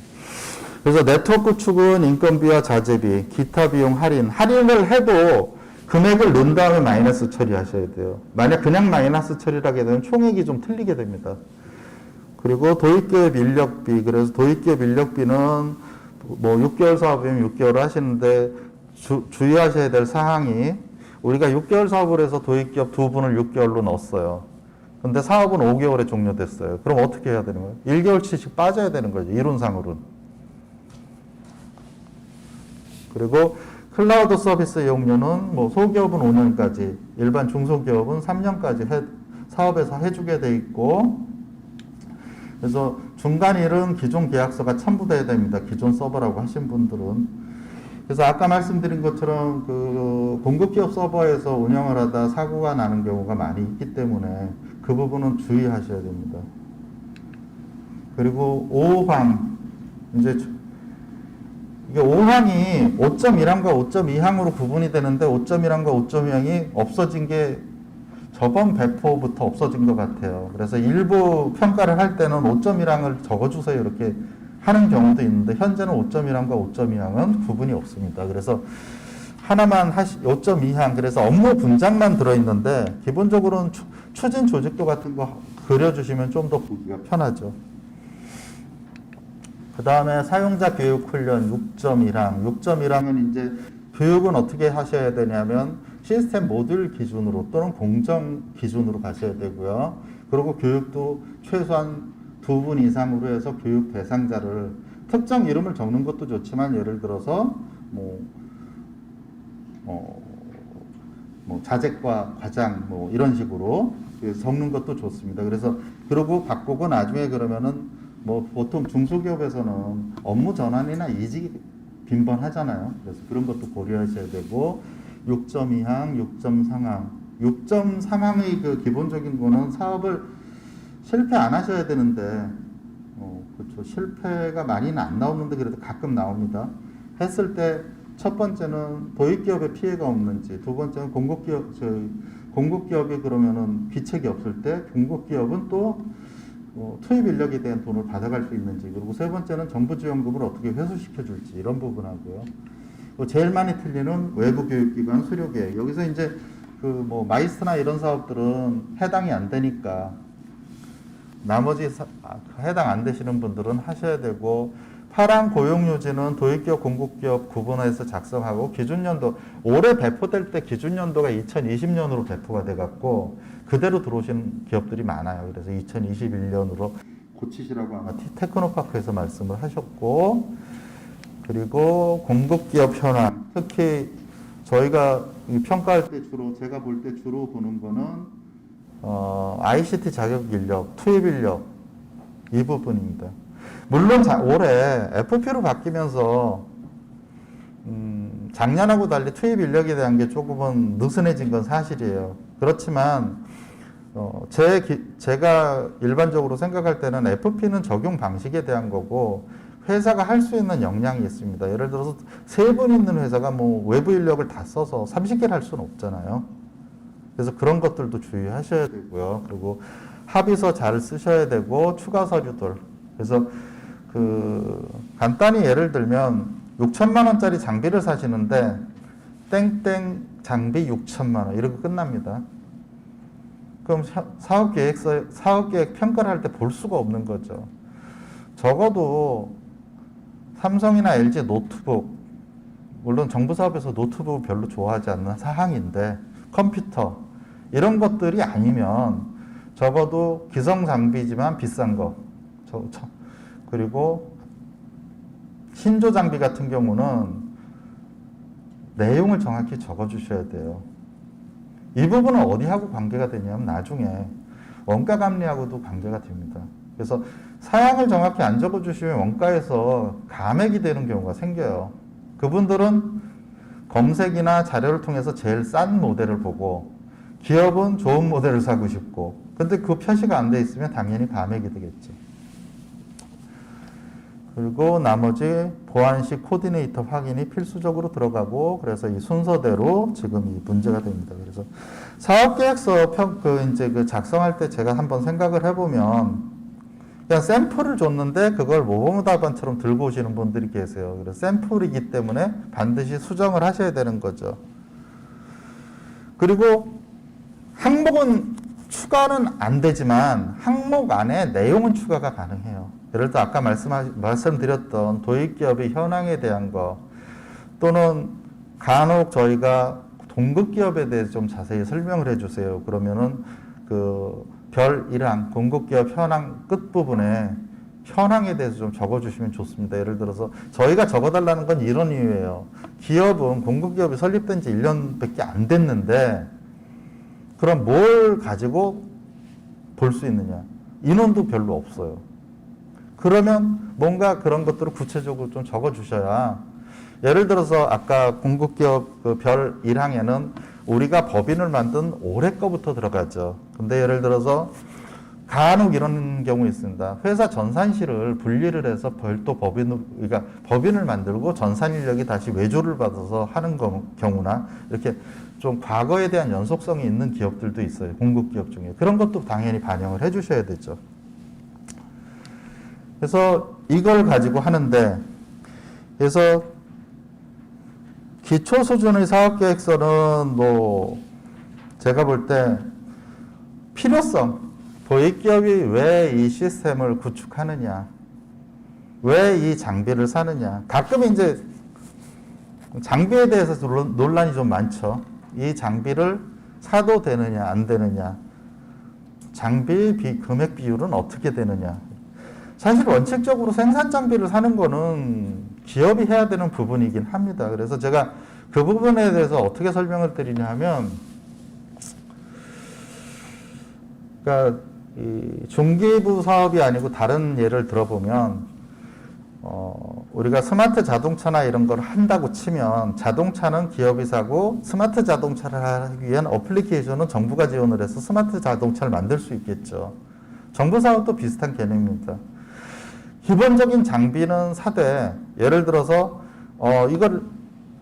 그래서 네트워크 축은 인건비와 자재비, 기타 비용 할인을 해도 금액을 넣은 다음에 마이너스 처리하셔야 돼요. 만약 그냥 마이너스 처리하게 되면 총액이 좀 틀리게 됩니다. 그리고 도입기업 인력비, 그래서 도입기업 인력비는 6개월 사업이면 6개월 하시는데 주의하셔야 될 사항이, 우리가 6개월 사업을 해서 도입기업 2분을 6개월로 넣었어요. 근데 사업은 5개월에 종료됐어요. 그럼 어떻게 해야 되는 거예요? 1개월치씩 빠져야 되는 거죠. 이론상으로는. 그리고 클라우드 서비스 이용료는 소기업은 5년까지, 일반 중소기업은 3년까지 사업에서 해주게 돼 있고, 그래서 중간 일은 기존 계약서가 첨부돼야 됩니다. 기존 서버라고 하신 분들은. 그래서 아까 말씀드린 것처럼 공급기업 서버에서 운영을 하다 사고가 나는 경우가 많이 있기 때문에 그 부분은 주의하셔야 됩니다. 그리고 5항, 이제 이게 5항이 5.1항과 5.2항으로 구분이 되는데 5.1항과 5.2항이 없어진 게 저번 배포부터 없어진 것 같아요. 그래서 일부 평가를 할 때는 5.1항을 적어주세요 이렇게 하는 경우도 있는데, 현재는 5.1항과 5.2항은 구분이 없습니다. 그래서 하나만 5.2항, 그래서 업무 분장만 들어있는데 기본적으로는 추진 조직도 같은 거 그려주시면 좀 더 보기가 편하죠. 그 다음에 사용자 교육 훈련 6.1항. 6.1항은 이제 교육은 어떻게 하셔야 되냐면 시스템 모듈 기준으로 또는 공정 기준으로 가셔야 되고요. 그리고 교육도 최소한 2분 이상으로 해서 교육 대상자를, 특정 이름을 적는 것도 좋지만 예를 들어서 자재과 과장 이런 식으로 적는 것도 좋습니다. 그래서 그러고 바꾸고 나중에 그러면은 보통 중소기업에서는 업무 전환이나 이직이 빈번하잖아요. 그래서 그런 것도 고려하셔야 되고, 6.2항, 6.3항. 6.3항의 기본적인 거는 사업을 실패 안 하셔야 되는데, 그렇죠. 실패가 많이는 안 나오는데 그래도 가끔 나옵니다. 했을 때 첫 번째는 도입기업에 피해가 없는지, 두 번째는 공급기업이 그러면은 비책이 없을 때 공급기업은 또 투입 인력에 대한 돈을 받아갈 수 있는지, 그리고 세 번째는 정부 지원금을 어떻게 회수시켜 줄지 이런 부분하고요. 제일 많이 틀리는 외부 교육기관 수료계획. 여기서 이제 마이스트나 이런 사업들은 해당이 안 되니까 나머지 해당 안 되시는 분들은 하셔야 되고, 파란 고용유지는 도입기업, 공급기업 구분해서 작성하고 기준연도, 올해 배포될 때 기준연도가 2020년으로 배포가 돼갖고 그대로 들어오신 기업들이 많아요. 그래서 2021년으로 고치시라고 아마 테크노파크에서 말씀을 하셨고, 그리고 공급기업 현황, 특히 저희가 평가할 때 제가 볼 때 주로 보는 거는 ICT 자격 인력, 투입 인력 이 부분입니다. 물론 올해 FP로 바뀌면서 작년하고 달리 투입 인력에 대한 게 조금은 느슨해진 건 사실이에요. 그렇지만 제가 일반적으로 생각할 때는 FP는 적용 방식에 대한 거고 회사가 할 수 있는 역량이 있습니다. 예를 들어서 3분 있는 회사가 외부 인력을 다 써서 30개를 할 수는 없잖아요. 그래서 그런 것들도 주의하셔야 되고요. 그리고 합의서 잘 쓰셔야 되고 추가 서류들. 그래서 간단히 예를 들면 6천만 원짜리 장비를 사시는데 땡땡 장비 6천만 원 이렇게 끝납니다. 그럼 사업계획 평가를 할 때 볼 수가 없는 거죠. 적어도 삼성이나 LG 노트북, 물론 정부 사업에서 노트북 별로 좋아하지 않는 사항인데 컴퓨터 이런 것들이 아니면 적어도 기성 장비지만 비싼 거, 그리고 신조 장비 같은 경우는 내용을 정확히 적어 주셔야 돼요. 이 부분은 어디하고 관계가 되냐면 나중에 원가 감리하고도 관계가 됩니다. 그래서 사양을 정확히 안 적어 주시면 원가에서 감액이 되는 경우가 생겨요. 그분들은 검색이나 자료를 통해서 제일 싼 모델을 보고 기업은 좋은 모델을 사고 싶고, 근데 그 표시가 안 돼 있으면 당연히 감액이 되겠죠. 그리고 나머지 보안식 코디네이터 확인이 필수적으로 들어가고, 그래서 이 순서대로 지금 이 문제가 됩니다. 그래서 사업계획서 작성할 때 제가 한번 생각을 해보면 그냥 샘플을 줬는데 그걸 모범 답안처럼 들고 오시는 분들이 계세요. 그래서 샘플이기 때문에 반드시 수정을 하셔야 되는 거죠. 그리고 항목은 추가는 안 되지만 항목 안에 내용은 추가가 가능해요. 예를 들어 아까 말씀드렸던 도입기업의 현황에 대한 거, 또는 간혹 저희가 동급기업에 대해서 좀 자세히 설명을 해주세요. 그러면은 별 1항 공급기업 현황 끝부분에 현황에 대해서 좀 적어주시면 좋습니다. 예를 들어서 저희가 적어달라는 건 이런 이유예요. 기업은 공급기업이 설립된 지 1년밖에 안 됐는데 그럼 뭘 가지고 볼 수 있느냐? 인원도 별로 없어요. 그러면 뭔가 그런 것들을 구체적으로 좀 적어주셔야, 예를 들어서 아까 공급기업 별 1항에는 우리가 법인을 만든 올해 거부터 들어가죠. 근데 예를 들어서 간혹 이런 경우 있습니다. 회사 전산실을 분리를 해서 별도 법인을 만들고 전산 인력이 다시 외주를 받아서 하는 경우나, 이렇게 좀 과거에 대한 연속성이 있는 기업들도 있어요. 공급기업 중에. 그런 것도 당연히 반영을 해 주셔야 되죠. 그래서 이걸 가지고 하는데, 그래서 기초 수준의 사업계획서는 제가 볼 때 필요성, 도입기업이 왜 이 시스템을 구축하느냐, 왜 이 장비를 사느냐. 가끔 이제 장비에 대해서 논란이 좀 많죠. 이 장비를 사도 되느냐, 안 되느냐, 장비 금액 비율은 어떻게 되느냐. 사실 원칙적으로 생산 장비를 사는 거는 기업이 해야 되는 부분이긴 합니다. 그래서 제가 그 부분에 대해서 어떻게 설명을 드리냐 하면, 그러니까 이 중기부 사업이 아니고 다른 예를 들어보면, 우리가 스마트 자동차나 이런 걸 한다고 치면 자동차는 기업이 사고 스마트 자동차를 하기 위한 어플리케이션은 정부가 지원을 해서 스마트 자동차를 만들 수 있겠죠. 정부 사업도 비슷한 개념입니다. 기본적인 장비는 사되, 예를 들어서 이걸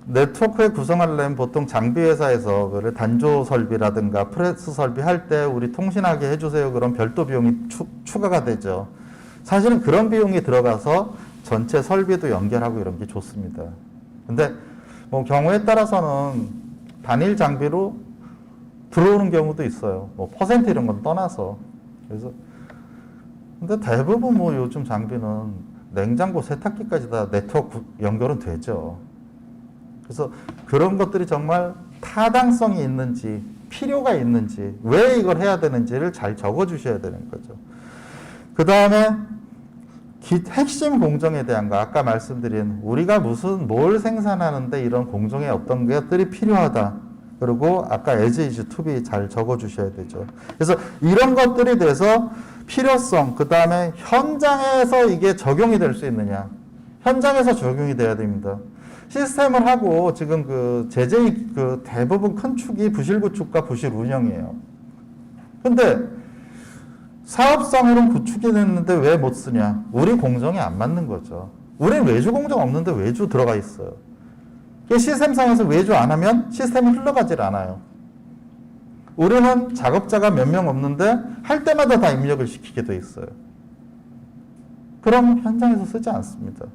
네트워크를 구성하려면 보통 장비 회사에서 그 단조 설비라든가 프레스 설비 할 때 우리 통신하게 해주세요. 그런 별도 비용이 추가가 되죠. 사실은 그런 비용이 들어가서 전체 설비도 연결하고 이런 게 좋습니다. 근데 뭐 경우에 따라서는 단일 장비로 들어오는 경우도 있어요. 뭐 퍼센트 이런 건 떠나서. 그래서 근데 대부분 뭐 요즘 장비는 냉장고, 세탁기까지 다 네트워크 연결은 되죠. 그래서 그런 것들이 정말 타당성이 있는지, 필요가 있는지, 왜 이걸 해야 되는지를 잘 적어 주셔야 되는 거죠. 그 다음에 핵심 공정에 대한 거, 아까 말씀드린 우리가 뭘 생산하는데 이런 공정의 어떤 것들이 필요하다. 그리고 아까 as is to be 잘 적어 주셔야 되죠. 그래서 이런 것들이 돼서 필요성, 그 다음에 현장에서 이게 적용이 될 수 있느냐. 현장에서 적용이 돼야 됩니다. 시스템을 하고 지금 그 제재의 그 대부분 큰 축이 부실 구축과 부실 운영이에요. 근데 사업상으로는 구축이 됐는데 왜 못 쓰냐? 우리 공정이 안 맞는 거죠. 우리는 외주 공정 없는데 외주 들어가 있어요. 시스템상에서 외주 안 하면 시스템이 흘러가질 않아요. 우리는 작업자가 몇 명 없는데 할 때마다 다 입력을 시키게 돼 있어요. 그럼 현장에서 쓰지 않습니다.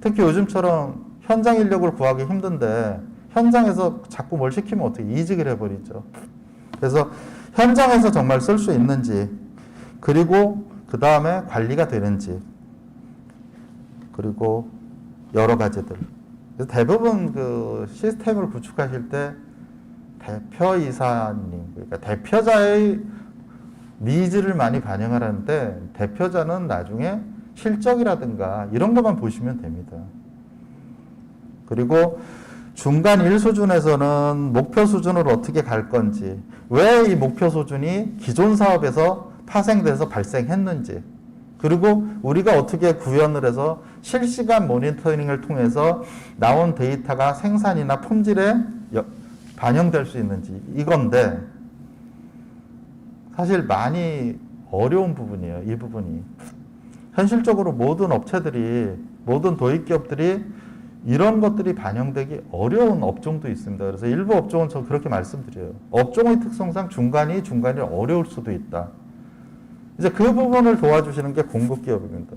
특히 요즘처럼 현장 인력을 구하기 힘든데 현장에서 자꾸 뭘 시키면 어떻게 이직을 해버리죠. 그래서 현장에서 정말 쓸 수 있는지, 그리고 그 다음에 관리가 되는지, 그리고 여러 가지들. 그래서 대부분 그 시스템을 구축하실 때 대표이사님, 그러니까 대표자의 니즈를 많이 반영하는데 대표자는 나중에 실적이라든가 이런 것만 보시면 됩니다. 그리고 중간 1수준에서는 목표 수준으로 어떻게 갈 건지, 왜 이 목표 수준이 기존 사업에서 파생돼서 발생했는지, 그리고 우리가 어떻게 구현을 해서 실시간 모니터링을 통해서 나온 데이터가 생산이나 품질에 반영될 수 있는지, 이건데 사실 많이 어려운 부분이에요. 이 부분이. 현실적으로 모든 업체들이, 모든 도입기업들이 이런 것들이 반영되기 어려운 업종도 있습니다. 그래서 일부 업종은 저 그렇게 말씀드려요. 업종의 특성상 중간이 어려울 수도 있다. 이제 그 부분을 도와주시는 게 공급기업입니다.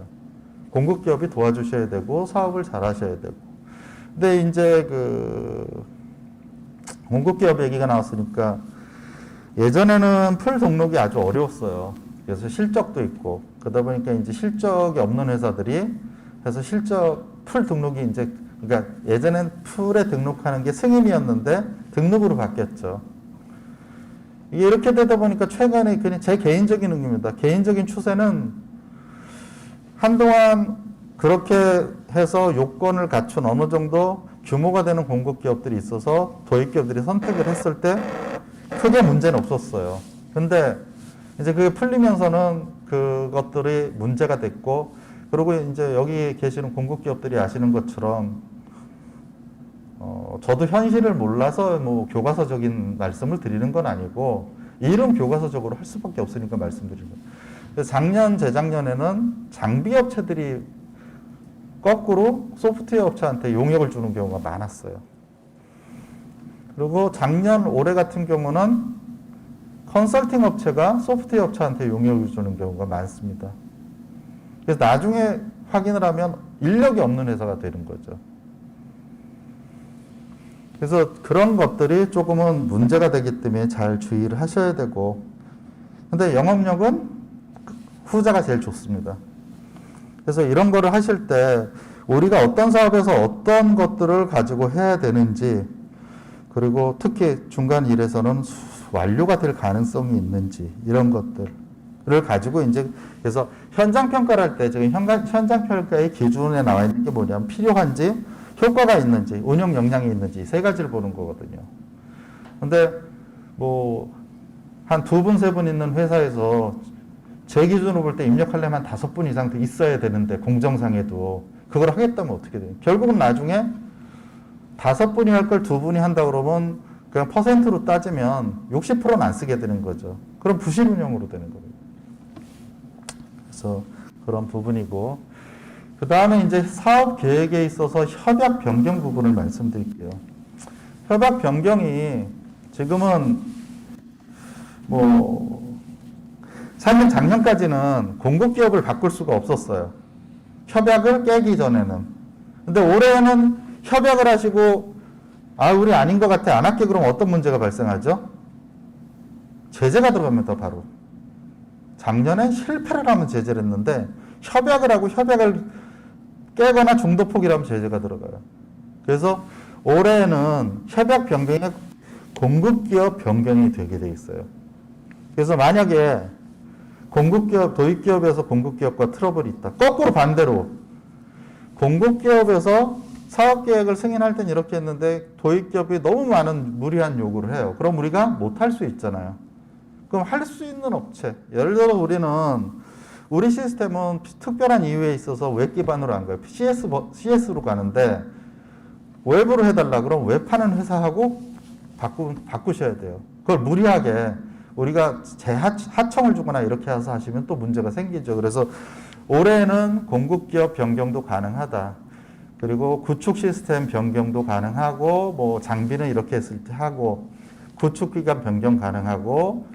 공급기업이 도와주셔야 되고 사업을 잘 하셔야 되고. 근데 이제 그 공급기업 얘기가 나왔으니까 예전에는 풀 등록이 아주 어려웠어요. 그래서 실적도 있고 그러다 보니까 이제 실적이 없는 회사들이 해서 실적 풀 등록이 이제 그러니까 예전엔 풀에 등록하는 게 승인이었는데 등록으로 바뀌었죠. 이게 이렇게 되다 보니까 최근에 그냥 제 개인적인 의견입니다. 개인적인 추세는 한동안 그렇게 해서 요건을 갖춘 어느 정도 규모가 되는 공급기업들이 있어서 도입기업들이 선택을 했을 때 크게 문제는 없었어요. 근데 이제 그게 풀리면서는 그것들이 문제가 됐고, 그리고 이제 여기 계시는 공급기업들이 아시는 것처럼 저도 현실을 몰라서 뭐 교과서적인 말씀을 드리는 건 아니고 이런 교과서적으로 할 수밖에 없으니까 말씀드리는 거예요. 그래서 작년, 재작년에는 장비 업체들이 거꾸로 소프트웨어 업체한테 용역을 주는 경우가 많았어요. 그리고 작년, 올해 같은 경우는 컨설팅 업체가 소프트웨어 업체한테 용역을 주는 경우가 많습니다. 그래서 나중에 확인을 하면 인력이 없는 회사가 되는 거죠. 그래서 그런 것들이 조금은 문제가 되기 때문에 잘 주의를 하셔야 되고, 근데 영업력은 후자가 제일 좋습니다. 그래서 이런 거를 하실 때 우리가 어떤 사업에서 어떤 것들을 가지고 해야 되는지, 그리고 특히 중간 일에서는 완료가 될 가능성이 있는지, 이런 것들을 가지고 이제 그래서 현장 평가를 할 때 지금 현장 평가의 기준에 나와 있는 게 뭐냐면 필요한지, 효과가 있는지, 운영 역량이 있는지 세 가지를 보는 거거든요. 근데 뭐 한 2분, 3분 있는 회사에서 제 기준으로 볼 때 입력하려면 5분 이상 더 있어야 되는데 공정상에도 그걸 하겠다면 어떻게 돼요? 결국은 나중에 5분이 할 걸 2분이 한다 그러면 그냥 퍼센트로 따지면 60%는 안 쓰게 되는 거죠. 그럼 부실 운영으로 되는 겁니다. 그래서 그런 부분이고, 그 다음에 이제 사업 계획에 있어서 협약 변경 부분을 말씀드릴게요. 협약 변경이 지금은 사실 작년까지는 공급기업을 바꿀 수가 없었어요. 협약을 깨기 전에는. 근데 올해는 협약을 하시고 우리 아닌 것 같아 안 할게 그러면 어떤 문제가 발생하죠? 제재가 들어갑니다. 바로. 작년엔 실패를 하면 제재를 했는데 협약을 하고 협약을 깨거나 중도 포기를 하면 제재가 들어가요. 그래서 올해는 협약 변경에 공급기업 변경이 되게 돼 있어요. 그래서 만약에 공급기업, 도입기업에서 공급기업과 트러블이 있다. 거꾸로 반대로 공급기업에서 사업계획을 승인할 땐 이렇게 했는데 도입기업이 너무 많은 무리한 요구를 해요. 그럼 우리가 못할 수 있잖아요. 그럼 할 수 있는 업체. 예를 들어 우리 시스템은 특별한 이유에 있어서 웹 기반으로 안 가요. CS로 가는데 웹으로 해달라 그러면 웹하는 회사하고 바꾸셔야 돼요. 그걸 무리하게 우리가 하청을 주거나 이렇게 해서 하시면 또 문제가 생기죠. 그래서 올해는 공급기업 변경도 가능하다. 그리고 구축 시스템 변경도 가능하고 장비는 이렇게 했을 때 하고 구축기간 변경 가능하고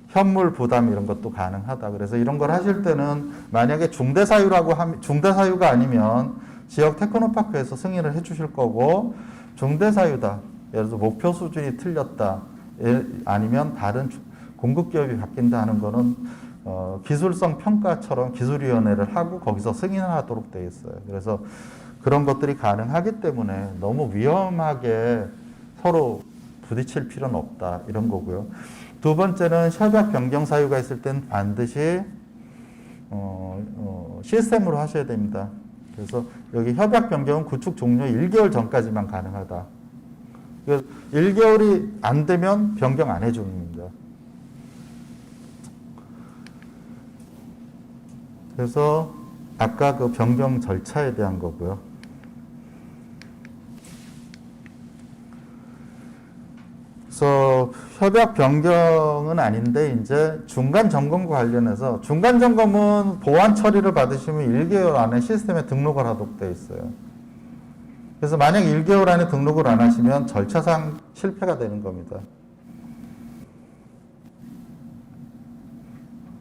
현물 부담 이런 것도 가능하다. 그래서 이런 걸 하실 때는 만약에 중대사유가 아니면 지역 테크노파크에서 승인을 해주실 거고 중대사유다. 예를 들어서 목표 수준이 틀렸다. 아니면 다른 공급기업이 바뀐다 하는 거는 기술성 평가처럼 기술위원회를 하고 거기서 승인을 하도록 되어 있어요. 그래서 그런 것들이 가능하기 때문에 너무 위험하게 서로 부딪힐 필요는 없다. 이런 거고요. 두 번째는 협약 변경 사유가 있을 때는 반드시 시스템으로 하셔야 됩니다. 그래서 여기 협약 변경은 구축 종료 1개월 전까지만 가능하다. 1개월이 안 되면 변경 안 해줍니다. 그래서 아까 그 변경 절차에 대한 거고요. 그래서 협약 변경은 아닌데 이제 중간 점검과 관련해서 중간 점검은 보완 처리를 받으시면 1개월 안에 시스템에 등록을 하도록 되어 있어요. 그래서 만약 1개월 안에 등록을 안 하시면 절차상 실패가 되는 겁니다.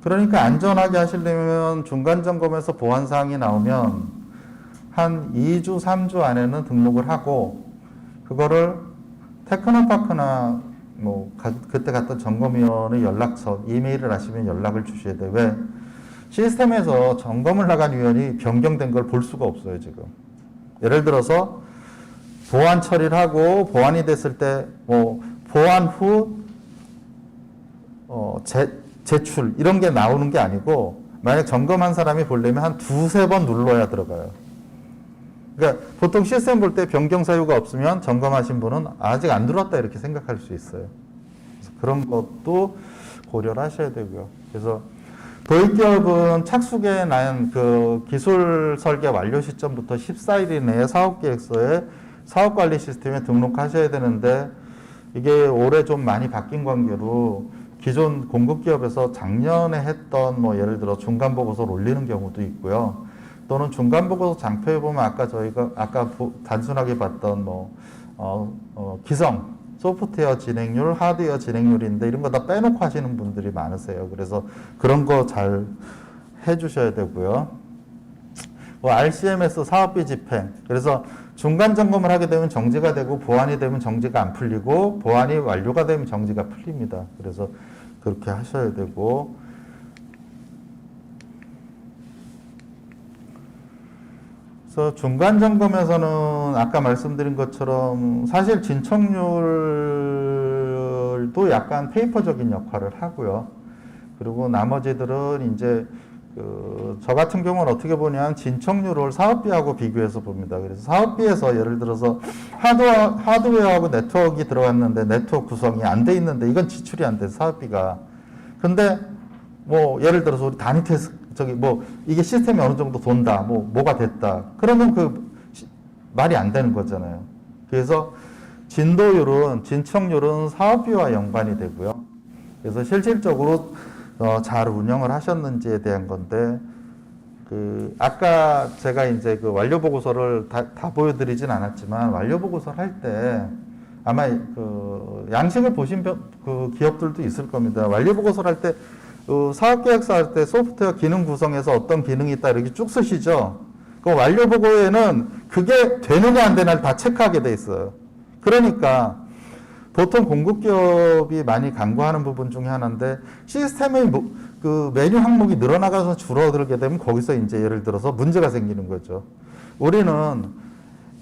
그러니까 안전하게 하시려면 중간 점검에서 보안 사항이 나오면 한 2주, 3주 안에는 등록을 하고 그거를 테크노파크나 그때 갔던 점검위원의 연락처, 이메일을 하시면 연락을 주셔야 돼요. 왜? 시스템에서 점검을 나간 위원이 변경된 걸 볼 수가 없어요, 지금. 예를 들어서 보안 처리를 하고 보안이 됐을 때 보안 후 제출 이런 게 나오는 게 아니고 만약 점검한 사람이 보려면 한 2-3번 눌러야 들어가요. 그러니까 보통 시스템 볼 때 변경 사유가 없으면 점검하신 분은 아직 안 들어왔다 이렇게 생각할 수 있어요. 그래서 그런 것도 고려를 하셔야 되고요. 그래서 도입기업은 착수계에 난 그 기술 설계 완료 시점부터 14일 이내에 사업계획서에 사업관리 시스템에 등록하셔야 되는데 이게 올해 좀 많이 바뀐 관계로 기존 공급기업에서 작년에 했던 예를 들어 중간보고서를 올리는 경우도 있고요. 또는 중간보고서 장표에 보면 아까 단순하게 봤던 기성, 소프트웨어 진행률, 하드웨어 진행률인데 이런 거 다 빼놓고 하시는 분들이 많으세요. 그래서 그런 거 잘 해주셔야 되고요. RCMS 사업비 집행. 그래서 중간 점검을 하게 되면 정지가 되고 보완이 되면 정지가 안 풀리고 보완이 완료가 되면 정지가 풀립니다. 그래서 그렇게 하셔야 되고 그래서 중간 점검에서는 아까 말씀드린 것처럼 사실 진척률도 약간 페이퍼적인 역할을 하고요. 그리고 나머지들은 이제 저 같은 경우는 어떻게 보냐면 진척률을 사업비하고 비교해서 봅니다. 그래서 사업비에서 예를 들어서 하드웨어하고 네트워크가 들어갔는데 네트워크 구성이 안 돼 있는데 이건 지출이 안 돼서 사업비가. 근데 예를 들어서 우리 단위 테스트 이게 시스템이 어느 정도 돈다, 뭐가 됐다. 그러면 말이 안 되는 거잖아요. 그래서 진척률은 사업비와 연관이 되고요. 그래서 실질적으로 잘 운영을 하셨는지에 대한 건데, 아까 제가 이제 그 완료 보고서를 다 보여드리진 않았지만 완료 보고서를 할 때 아마 그 양식을 보신 그 기업들도 있을 겁니다. 완료 보고서를 할 때 사업계획서 할 때 소프트웨어 기능 구성에서 어떤 기능이 있다 이렇게 쭉 쓰시죠. 그 완료 보고에는 그게 되느냐 안 되느냐를 다 체크하게 돼 있어요. 그러니까 보통 공급기업이 많이 강구하는 부분 중에 하나인데 시스템의 그 메뉴 항목이 늘어나가서 줄어들게 되면 거기서 이제 예를 들어서 문제가 생기는 거죠. 우리는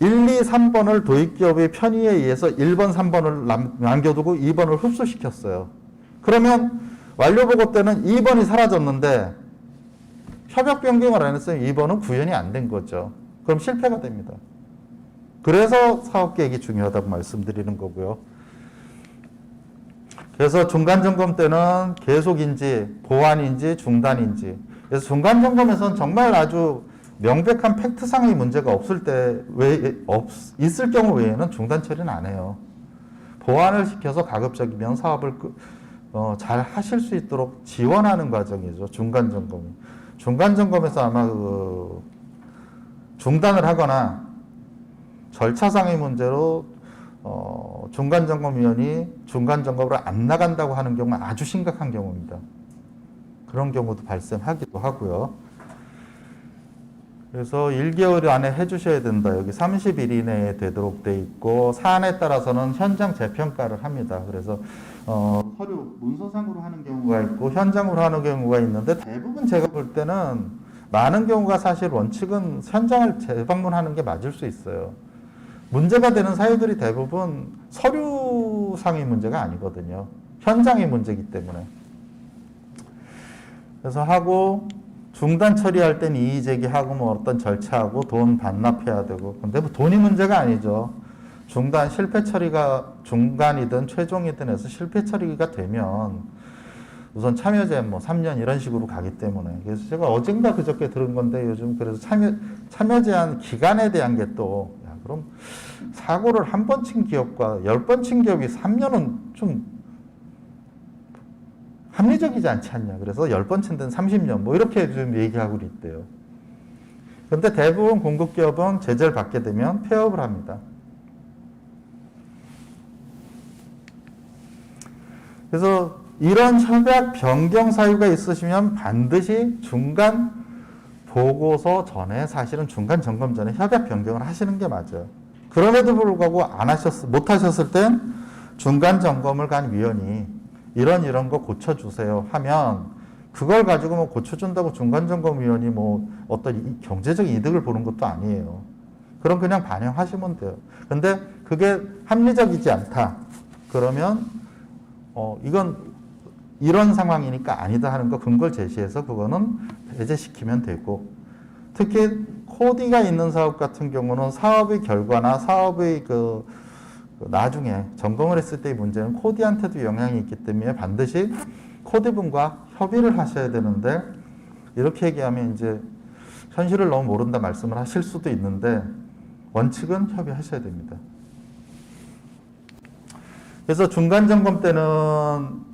1, 2, 3번을 도입기업의 편의에 의해서 1번, 3번을 남겨두고 2번을 흡수시켰어요. 그러면 완료 보고 때는 2번이 사라졌는데 협약 변경을 안 했으면 2번은 구현이 안 된 거죠. 그럼 실패가 됩니다. 그래서 사업계획이 중요하다고 말씀드리는 거고요. 그래서 중간점검 때는 계속인지 보완인지 중단인지, 그래서 중간점검에서는 정말 아주 명백한 팩트상의 문제가 없을 때 있을 경우 외에는 중단 처리는 안 해요. 보완을 시켜서 가급적이면 사업을 잘 하실 수 있도록 지원하는 과정이죠. 중간점검이. 중간점검에서 아마 중단을 하거나 절차상의 문제로 중간점검위원이 중간점검으로 안 나간다고 하는 경우는 아주 심각한 경우입니다. 그런 경우도 발생하기도 하고요. 그래서 1개월 안에 해주셔야 된다. 여기 30일 이내에 되도록 돼 있고 사안에 따라서는 현장 재평가를 합니다. 그래서 서류 문서상으로 하는 경우가 있고 현장으로 하는 경우가 있는데 대부분 제가 볼 때는 많은 경우가 사실 원칙은 현장을 재방문하는 게 맞을 수 있어요. 문제가 되는 사유들이 대부분 서류상의 문제가 아니거든요. 현장의 문제이기 때문에. 그래서 하고 중단 처리할 땐 이의 제기하고 뭐 어떤 절차하고 돈 반납해야 되고. 근데 뭐 돈이 문제가 아니죠. 중단 실패 처리가 중간이든 최종이든 해서 실패 처리가 되면 우선 참여제 뭐 3년 이런 식으로 가기 때문에. 그래서 제가 어젠가 그저께 들은 건데 요즘 그래서 참여 제한 기간에 대한 게 또 그럼 사고를 한 번 친 기업과 10번 친 기업이 3년은 좀 합리적이지 않지 않냐. 그래서 10번 친 데는 30년 뭐 이렇게 좀 얘기하고 있대요. 그런데 대부분 공급기업은 제재를 받게 되면 폐업을 합니다. 그래서 이런 협약 변경 사유가 있으시면 반드시 중간 보고서 전에 사실은 중간 점검 전에 협약 변경을 하시는 게 맞아요. 그럼에도 불구하고 못 하셨을 땐 중간 점검을 간 위원이 이런 거 고쳐주세요 하면 그걸 가지고 뭐 고쳐준다고 중간 점검 위원이 뭐 어떤 경제적 이득을 보는 것도 아니에요. 그럼 그냥 반영하시면 돼요. 근데 그게 합리적이지 않다. 그러면 이건 이런 상황이니까 아니다 하는 거 근거를 제시해서 그거는 배제시키면 되고, 특히 코디가 있는 사업 같은 경우는 사업의 결과나 사업의 나중에 점검을 했을 때의 문제는 코디한테도 영향이 있기 때문에 반드시 코디분과 협의를 하셔야 되는데, 이렇게 얘기하면 이제 현실을 너무 모른다 말씀을 하실 수도 있는데 원칙은 협의하셔야 됩니다. 그래서 중간 점검 때는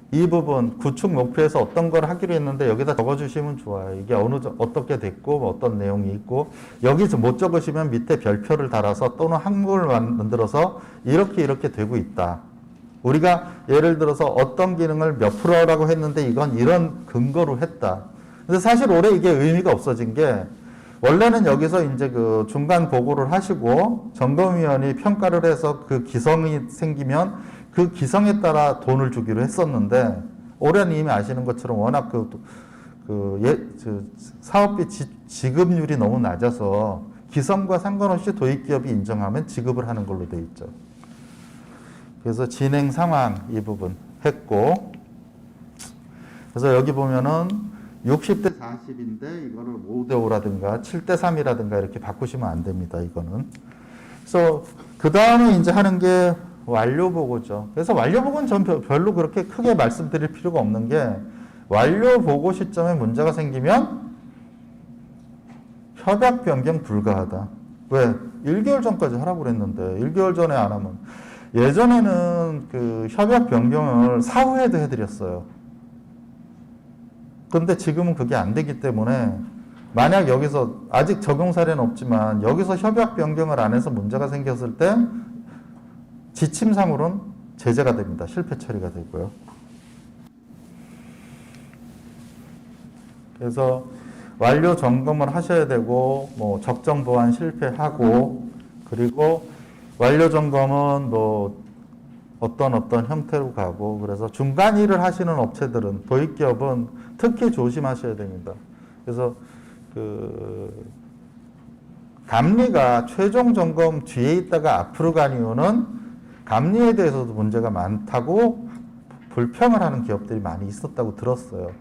이 부분 구축 목표에서 어떤 걸 하기로 했는데 여기다 적어주시면 좋아요. 이게 어떻게 됐고 뭐 어떤 내용이 있고, 여기서 못 적으시면 밑에 별표를 달아서 또는 항목을 만들어서 이렇게 되고 있다. 우리가 예를 들어서 어떤 기능을 몇 프로라고 했는데 이건 이런 근거로 했다. 근데 사실 올해 이게 의미가 없어진 게, 원래는 여기서 이제 그 중간 보고를 하시고 점검위원이 평가를 해서 그 기성이 생기면 그 기성에 따라 돈을 주기로 했었는데, 올해는 이미 아시는 것처럼 워낙 사업비 지급률이 너무 낮아서 기성과 상관없이 도입기업이 인정하면 지급을 하는 걸로 돼 있죠. 그래서 진행 상황 이 부분 했고, 그래서 여기 보면은 60대 40인데 이거를 5대 5라든가 7대 3이라든가 이렇게 바꾸시면 안 됩니다. 이거는. 그래서 그 다음에 이제 하는 게 완료 보고죠. 그래서 완료 보고는 전 별로 그렇게 크게 말씀드릴 필요가 없는 게, 완료 보고 시점에 문제가 생기면 협약 변경 불가하다. 왜? 1개월 전까지 하라고 그랬는데 1개월 전에 안 하면, 예전에는 그 협약 변경을 사후에도 해드렸어요. 그런데 지금은 그게 안 되기 때문에 만약 여기서 아직 적용 사례는 없지만 여기서 협약 변경을 안 해서 문제가 생겼을 때 지침상으로는 제재가 됩니다. 실패 처리가 되고요. 그래서 완료 점검을 하셔야 되고 뭐 적정 보완 실패하고 그리고 완료 점검은 뭐 어떤 형태로 가고 그래서 중간 일을 하시는 업체들은 도입기업은 특히 조심하셔야 됩니다. 그래서 감리가 최종 점검 뒤에 있다가 앞으로 간 이유는 감리에 대해서도 문제가 많다고 불평을 하는 기업들이 많이 있었다고 들었어요.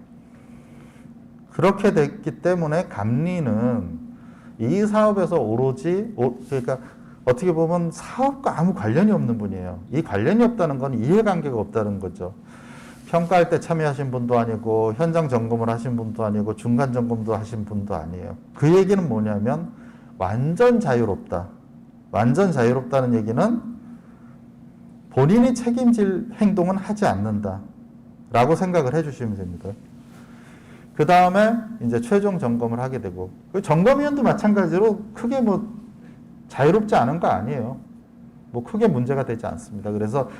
그렇게 됐기 때문에 감리는 이 사업에서 오로지 그러니까 어떻게 보면 사업과 아무 관련이 없는 분이에요. 이 관련이 없다는 건 이해관계가 없다는 거죠. 평가할 때 참여하신 분도 아니고 현장 점검을 하신 분도 아니고 중간 점검도 하신 분도 아니에요. 그 얘기는 뭐냐면 완전 자유롭다. 완전 자유롭다는 얘기는 본인이 책임질 행동은 하지 않는다. 라고 생각을 해주시면 됩니다. 그 다음에 이제 최종 점검을 하게 되고 그 점검위원도 마찬가지로 크게 뭐 자유롭지 않은 거 아니에요. 뭐 크게 문제가 되지 않습니다. 그래서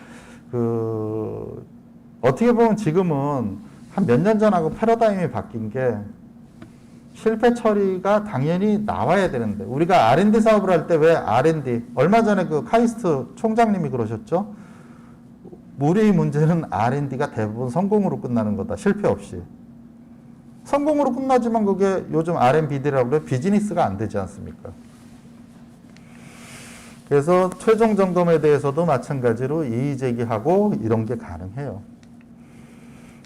어떻게 보면 지금은 한 몇 년 전하고 패러다임이 바뀐 게 실패 처리가 당연히 나와야 되는데 우리가 R&D 사업을 할 때 왜 R&D 얼마 전에 그 카이스트 총장님이 그러셨죠. 우리 문제는 R&D가 대부분 성공으로 끝나는 거다. 실패 없이. 성공으로 끝나지만 그게 요즘 R&BD라고 그래 비즈니스가 안 되지 않습니까? 그래서 최종 점검에 대해서도 마찬가지로 이의 제기하고 이런 게 가능해요.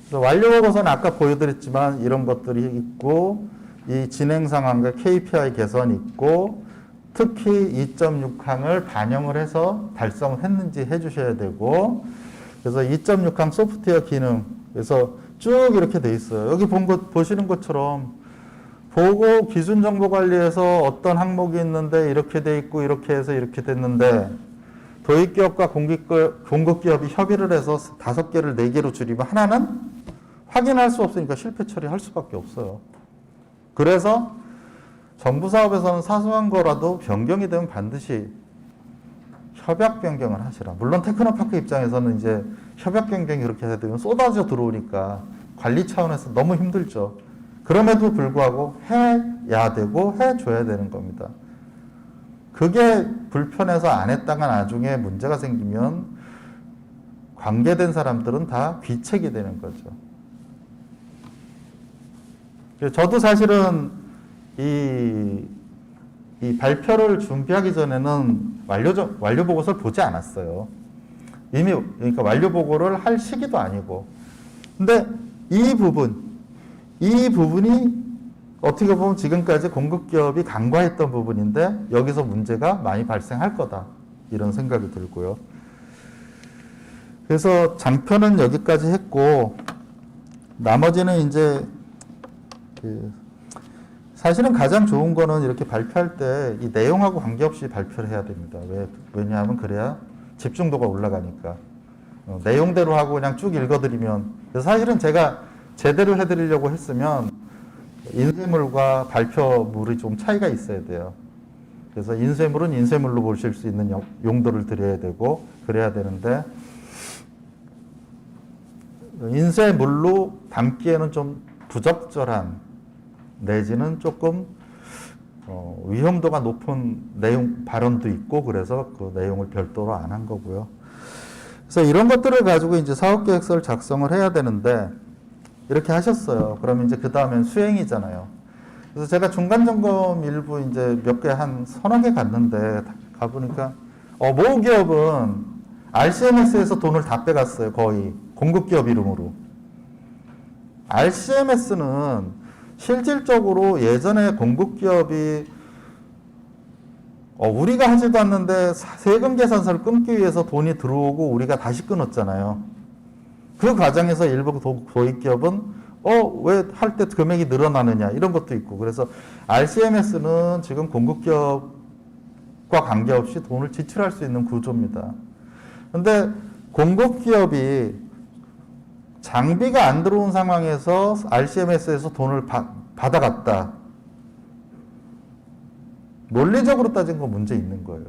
그래서 완료 보고서는 아까 보여드렸지만 이런 것들이 있고 이 진행 상황과 KPI 개선이 있고 특히 2.6항을 반영을 해서 달성을 했는지 해주셔야 되고 그래서 2.6항 소프트웨어 기능 그래서 쭉 이렇게 돼 있어요. 여기 보시는 것처럼 보고 기준 정보 관리에서 어떤 항목이 있는데 이렇게 돼 있고 이렇게 해서 이렇게 됐는데 도입기업과 공급기업이 협의를 해서 5개를 4개로 줄이면 하나는 확인할 수 없으니까 실패 처리할 수밖에 없어요. 그래서 정부 사업에서는 사소한 거라도 변경이 되면 반드시 협약 변경을 하시라. 물론 테크노파크 입장에서는 이제 협약 변경이 그렇게 되면 쏟아져 들어오니까 관리 차원에서 너무 힘들죠. 그럼에도 불구하고 해야 되고 해줘야 되는 겁니다. 그게 불편해서 안 했다가 나중에 문제가 생기면 관계된 사람들은 다 귀책이 되는 거죠. 저도 사실은 이 발표를 준비하기 전에는 완료 보고서를 보지 않았어요. 이미 그러니까 완료 보고를 할 시기도 아니고. 근데 이 부분이 어떻게 보면 지금까지 공급기업이 간과했던 부분인데 여기서 문제가 많이 발생할 거다. 이런 생각이 들고요. 그래서 장표는 여기까지 했고 나머지는 이제 사실은 가장 좋은 거는 이렇게 발표할 때 이 내용하고 관계없이 발표를 해야 됩니다. 왜냐하면 그래야 집중도가 올라가니까. 내용대로 하고 그냥 쭉 읽어드리면. 그래서 사실은 제가 제대로 해드리려고 했으면 인쇄물과 발표물이 좀 차이가 있어야 돼요. 그래서 인쇄물은 인쇄물로 보실 수 있는 용도를 드려야 되고 그래야 되는데 인쇄물로 담기에는 좀 부적절한 내지는 조금 위험도가 높은 내용 발언도 있고 그래서 그 내용을 별도로 안 한 거고요. 그래서 이런 것들을 가지고 이제 사업계획서를 작성을 해야 되는데 이렇게 하셨어요. 그러면 이제 그 다음엔 수행이잖아요. 그래서 제가 중간 점검 일부 이제 몇 개 한 3-4개 갔는데 가보니까某기업은 RCMS에서 돈을 다 빼갔어요. 거의 공급기업 이름으로. RCMS는 실질적으로 예전에 공급기업이 우리가 하지도 않는데 세금 계산서를 끊기 위해서 돈이 들어오고 우리가 다시 끊었잖아요. 그 과정에서 일부 도입기업은 왜 할 때 금액이 늘어나느냐 이런 것도 있고 그래서 RCMS는 지금 공급기업과 관계없이 돈을 지출할 수 있는 구조입니다. 근데 공급기업이 장비가 안 들어온 상황에서 RCMS에서 돈을 받아갔다. 논리적으로 따진 건 문제 있는 거예요.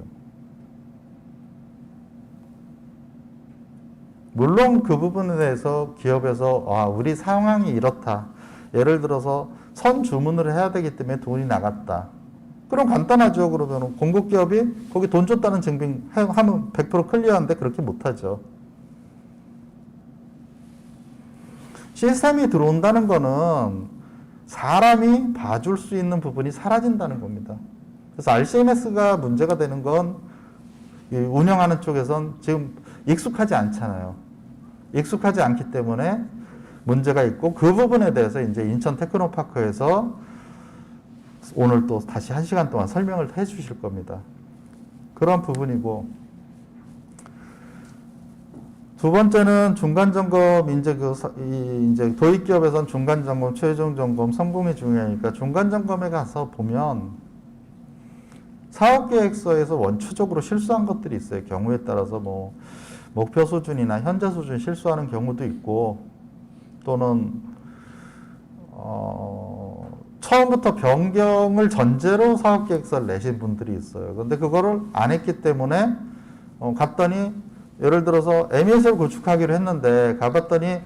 물론 그 부분에 대해서 기업에서 우리 상황이 이렇다. 예를 들어서 선 주문을 해야 되기 때문에 돈이 나갔다. 그럼 간단하죠. 그러면 공급기업이 거기 돈 줬다는 증빙하면 100% 클리어한데 그렇게 못하죠. 시스템이 들어온다는 거는 사람이 봐줄 수 있는 부분이 사라진다는 겁니다. 그래서 RCMS가 문제가 되는 건 운영하는 쪽에선 지금 익숙하지 않잖아요. 익숙하지 않기 때문에 문제가 있고 그 부분에 대해서 이제 인천 테크노파크에서 오늘 또 다시 1시간 동안 설명을 해 주실 겁니다. 그런 부분이고 두 번째는 중간 점검 이제 도입 기업에선 중간 점검, 최종 점검, 성공이 중요하니까 중간 점검에 가서 보면 사업 계획서에서 원초적으로 실수한 것들이 있어요. 경우에 따라서 뭐 목표 수준이나 현재 수준 실수하는 경우도 있고 또는 처음부터 변경을 전제로 사업 계획서를 내신 분들이 있어요. 근데 그거를 안 했기 때문에 갔더니 예를 들어서 MES를 구축하기로 했는데 가봤더니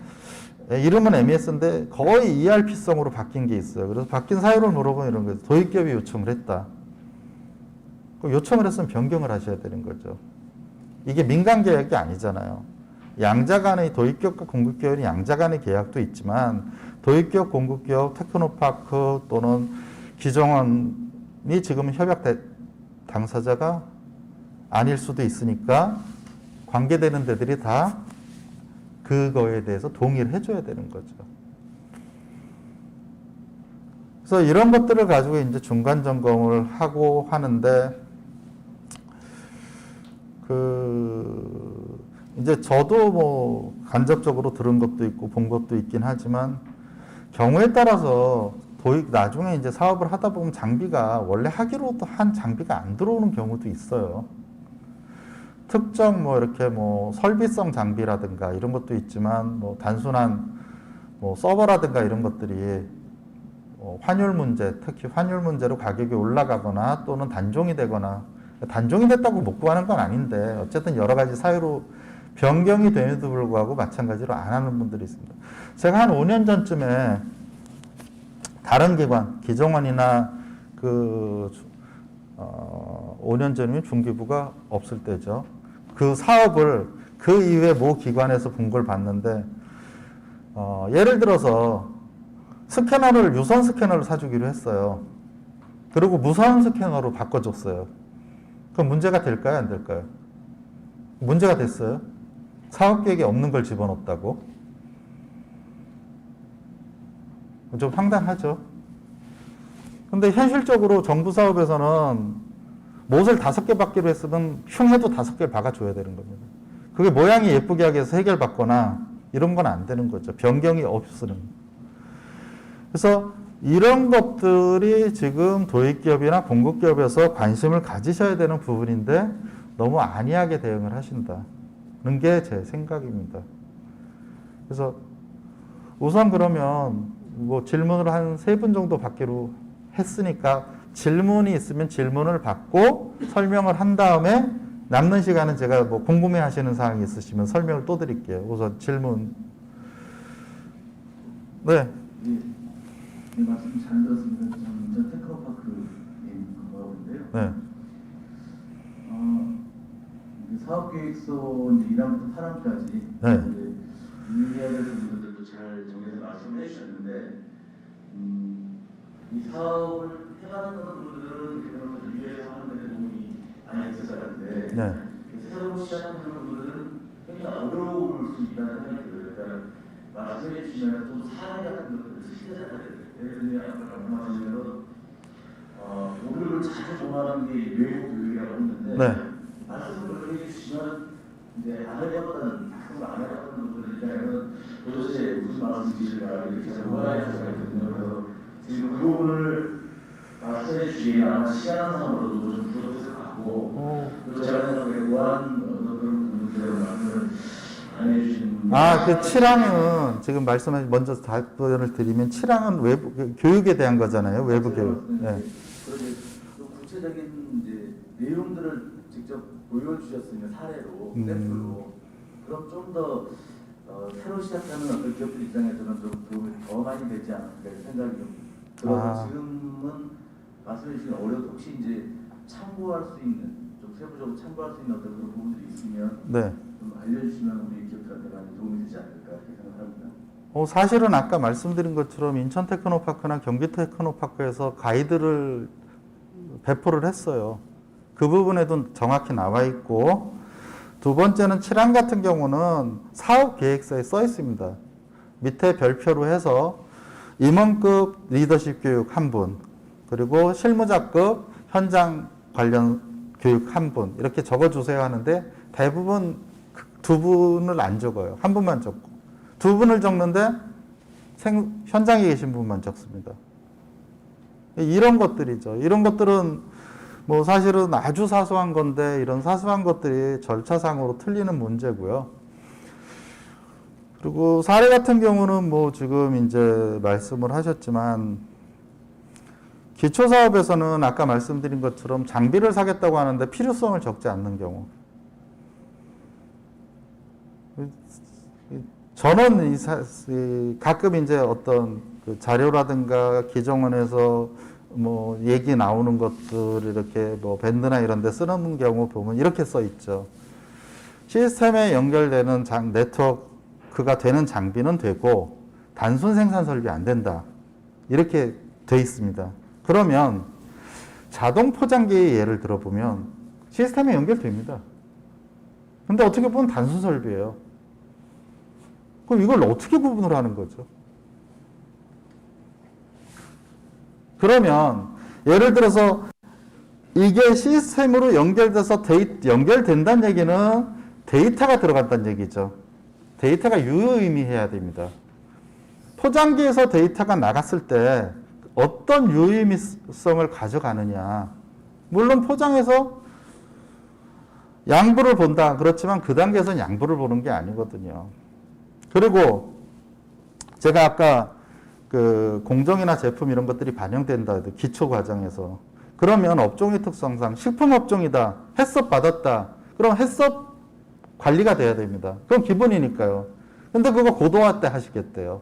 이름은 MES인데 거의 ERP성으로 바뀐 게 있어요. 그래서 바뀐 사유를 물어보면 이런 거예요. 도입기업이 요청을 했다. 그럼 요청을 했으면 변경을 하셔야 되는 거죠. 이게 민간 계약이 아니잖아요. 양자 간의 도입기업과 공급기업은 양자 간의 계약도 있지만 도입기업, 공급기업, 테크노파크 또는 기정원이 지금 협약 당사자가 아닐 수도 있으니까 관계되는 데들이 다 그거에 대해서 동의를 해줘야 되는 거죠. 그래서 이런 것들을 가지고 이제 중간 점검을 하고 하는데 이제 저도 뭐 간접적으로 들은 것도 있고 본 것도 있긴 하지만 경우에 따라서 나중에 이제 사업을 하다 보면 장비가 원래 하기로 한 장비가 안 들어오는 경우도 있어요. 특정 뭐 이렇게 뭐 설비성 장비라든가 이런 것도 있지만 뭐 단순한 뭐 서버라든가 이런 것들이 환율 문제, 특히 환율 문제로 가격이 올라가거나 또는 단종이 되거나 단종이 됐다고 못 구하는 건 아닌데 어쨌든 여러 가지 사유로 변경이 됨에도 불구하고 마찬가지로 안 하는 분들이 있습니다. 제가 한 5년 전쯤에 다른 기관, 기정원이나 5년 전이면 중기부가 없을 때죠. 그 사업을 그 이후에 모 기관에서 본 걸 봤는데 예를 들어서 스캐너를 유선 스캐너를 사주기로 했어요. 그리고 무선 스캐너로 바꿔줬어요. 그럼 문제가 될까요? 안 될까요? 문제가 됐어요. 사업 계획에 없는 걸 집어넣었다고. 좀 황당하죠. 근데 현실적으로 정부 사업에서는 못을 5개 받기로 했으면 흉해도 5개를 박아줘야 되는 겁니다. 그게 모양이 예쁘게 하기 위해서 해결받거나 이런 건 안 되는 거죠. 변경이 없으면. 그래서 이런 것들이 지금 도입기업이나 공급기업에서 관심을 가지셔야 되는 부분인데 너무 안이하게 대응을 하신다는 게 제 생각입니다. 그래서 우선 그러면 뭐 질문을 한 3분 정도 받기로 했으니까 질문이 있으면 질문을 받고 설명을 한 다음에 남는 시간은 제가 뭐 궁금해 하시는 사항이 있으시면 설명을 또 드릴게요. 우선 질문. 네. 네, 말씀 잘 들었습니다. 저는 인천 테크노파크에 근무하고인데요. 네. 사업계획서 이제 1학부터 8학까지 네. 유의해야 될 부분들도 잘 정해서 말씀을 해주셨는데 이 사업을 해가는 분들은 유의해서 하는 데 도움이 많이 있을 것 같은데 네. 새로 시작하는 분들은 굉장히 어려울 수 있다는 생각이 들어요. 그러니까 말씀해 주시면 좀 사례 같은 것들을 쓰시잖아요. 예를 들면 아까 말씀하신 우리를 자주 전화하는 게 외국 교육이라고 했는데 네. 말씀을 해주시면 이제 안 해봤던 학생을 안 해봤던 분들 입장에서는 도대체 무슨 말씀이실까 이렇게 잘 몰라야 할 수가 있거든요. 그래서 지금 그 부분을 말씀해 주시면 아마 시간상으로도 좀 부족했을 것 같고 또 제가 생각하기에 우한 그런 부분들을 말씀을 안 해주시는 분들 그 7항은 지금 말씀하신 먼저 답변을 드리면 7항은 외부 교육에 대한 거잖아요. 외부 교육. 네. 구체적으로 구체적인 이제 내용들을 직접 보여주셨으면 사례로, 샘플로, 그럼 좀 더 새로 시작하는 어떤 기업들 입장에서는 좀 도움이 더 많이 되지 않을까 생각이 좀 들어서 지금은 말씀해 주신 어려도 혹시 이제 참고할 수 있는, 좀 세부적으로 참고할 수 있는 어떤 그런 부분들이 있으면 네. 좀 알려주시면 우리 기업들한테 많이 도움이 되지 않을까 이렇게 생각합니다. 사실은 아까 말씀드린 것처럼 인천 테크노파크나 경기 테크노파크에서 가이드를 배포를 했어요. 그 부분에도 정확히 나와 있고, 두 번째는 칠안 같은 경우는 사업 계획서에 써 있습니다. 밑에 별표로 해서 임원급 리더십 교육 1분, 그리고 실무자급 현장 관련 교육 1분 이렇게 적어주세요 하는데 대부분 2분을 안 적어요. 1분만 적고 2분을 적는데 현장에 계신 분만 적습니다. 이런 것들이죠. 이런 것들은 뭐 사실은 아주 사소한 건데 이런 사소한 것들이 절차상으로 틀리는 문제고요. 그리고 사례 같은 경우는 뭐 지금 이제 말씀을 하셨지만 기초사업에서는 아까 말씀드린 것처럼 장비를 사겠다고 하는데 필요성을 적지 않는 경우. 저는 가끔 이제 어떤 그 자료라든가 기정원에서 뭐 얘기 나오는 것들 이렇게 뭐 밴드나 이런 데 쓰는 경우 보면 이렇게 써 있죠. 시스템에 연결되는 네트워크가 되는 장비는 되고 단순 생산 설비 안 된다. 이렇게 돼 있습니다. 그러면 자동 포장기 예를 들어보면 시스템에 연결됩니다. 근데 어떻게 보면 단순 설비예요. 그럼 이걸 어떻게 구분을 하는 거죠? 그러면 예를 들어서 이게 시스템으로 연결돼서 연결된다는 얘기는 데이터가 들어간다는 얘기죠. 데이터가 유의미해야 됩니다. 포장기에서 데이터가 나갔을 때 어떤 유의미성을 가져가느냐. 물론 포장에서 양부를 본다. 그렇지만 그 단계에서는 양부를 보는 게 아니거든요. 그리고 제가 아까 그 공정이나 제품 이런 것들이 반영된다. 기초 과정에서. 그러면 업종의 특성상 식품업종이다. 해썹 받았다. 그럼 해썹 관리가 돼야 됩니다. 그럼 기본이니까요. 근데 그거 고도화 때 하시겠대요.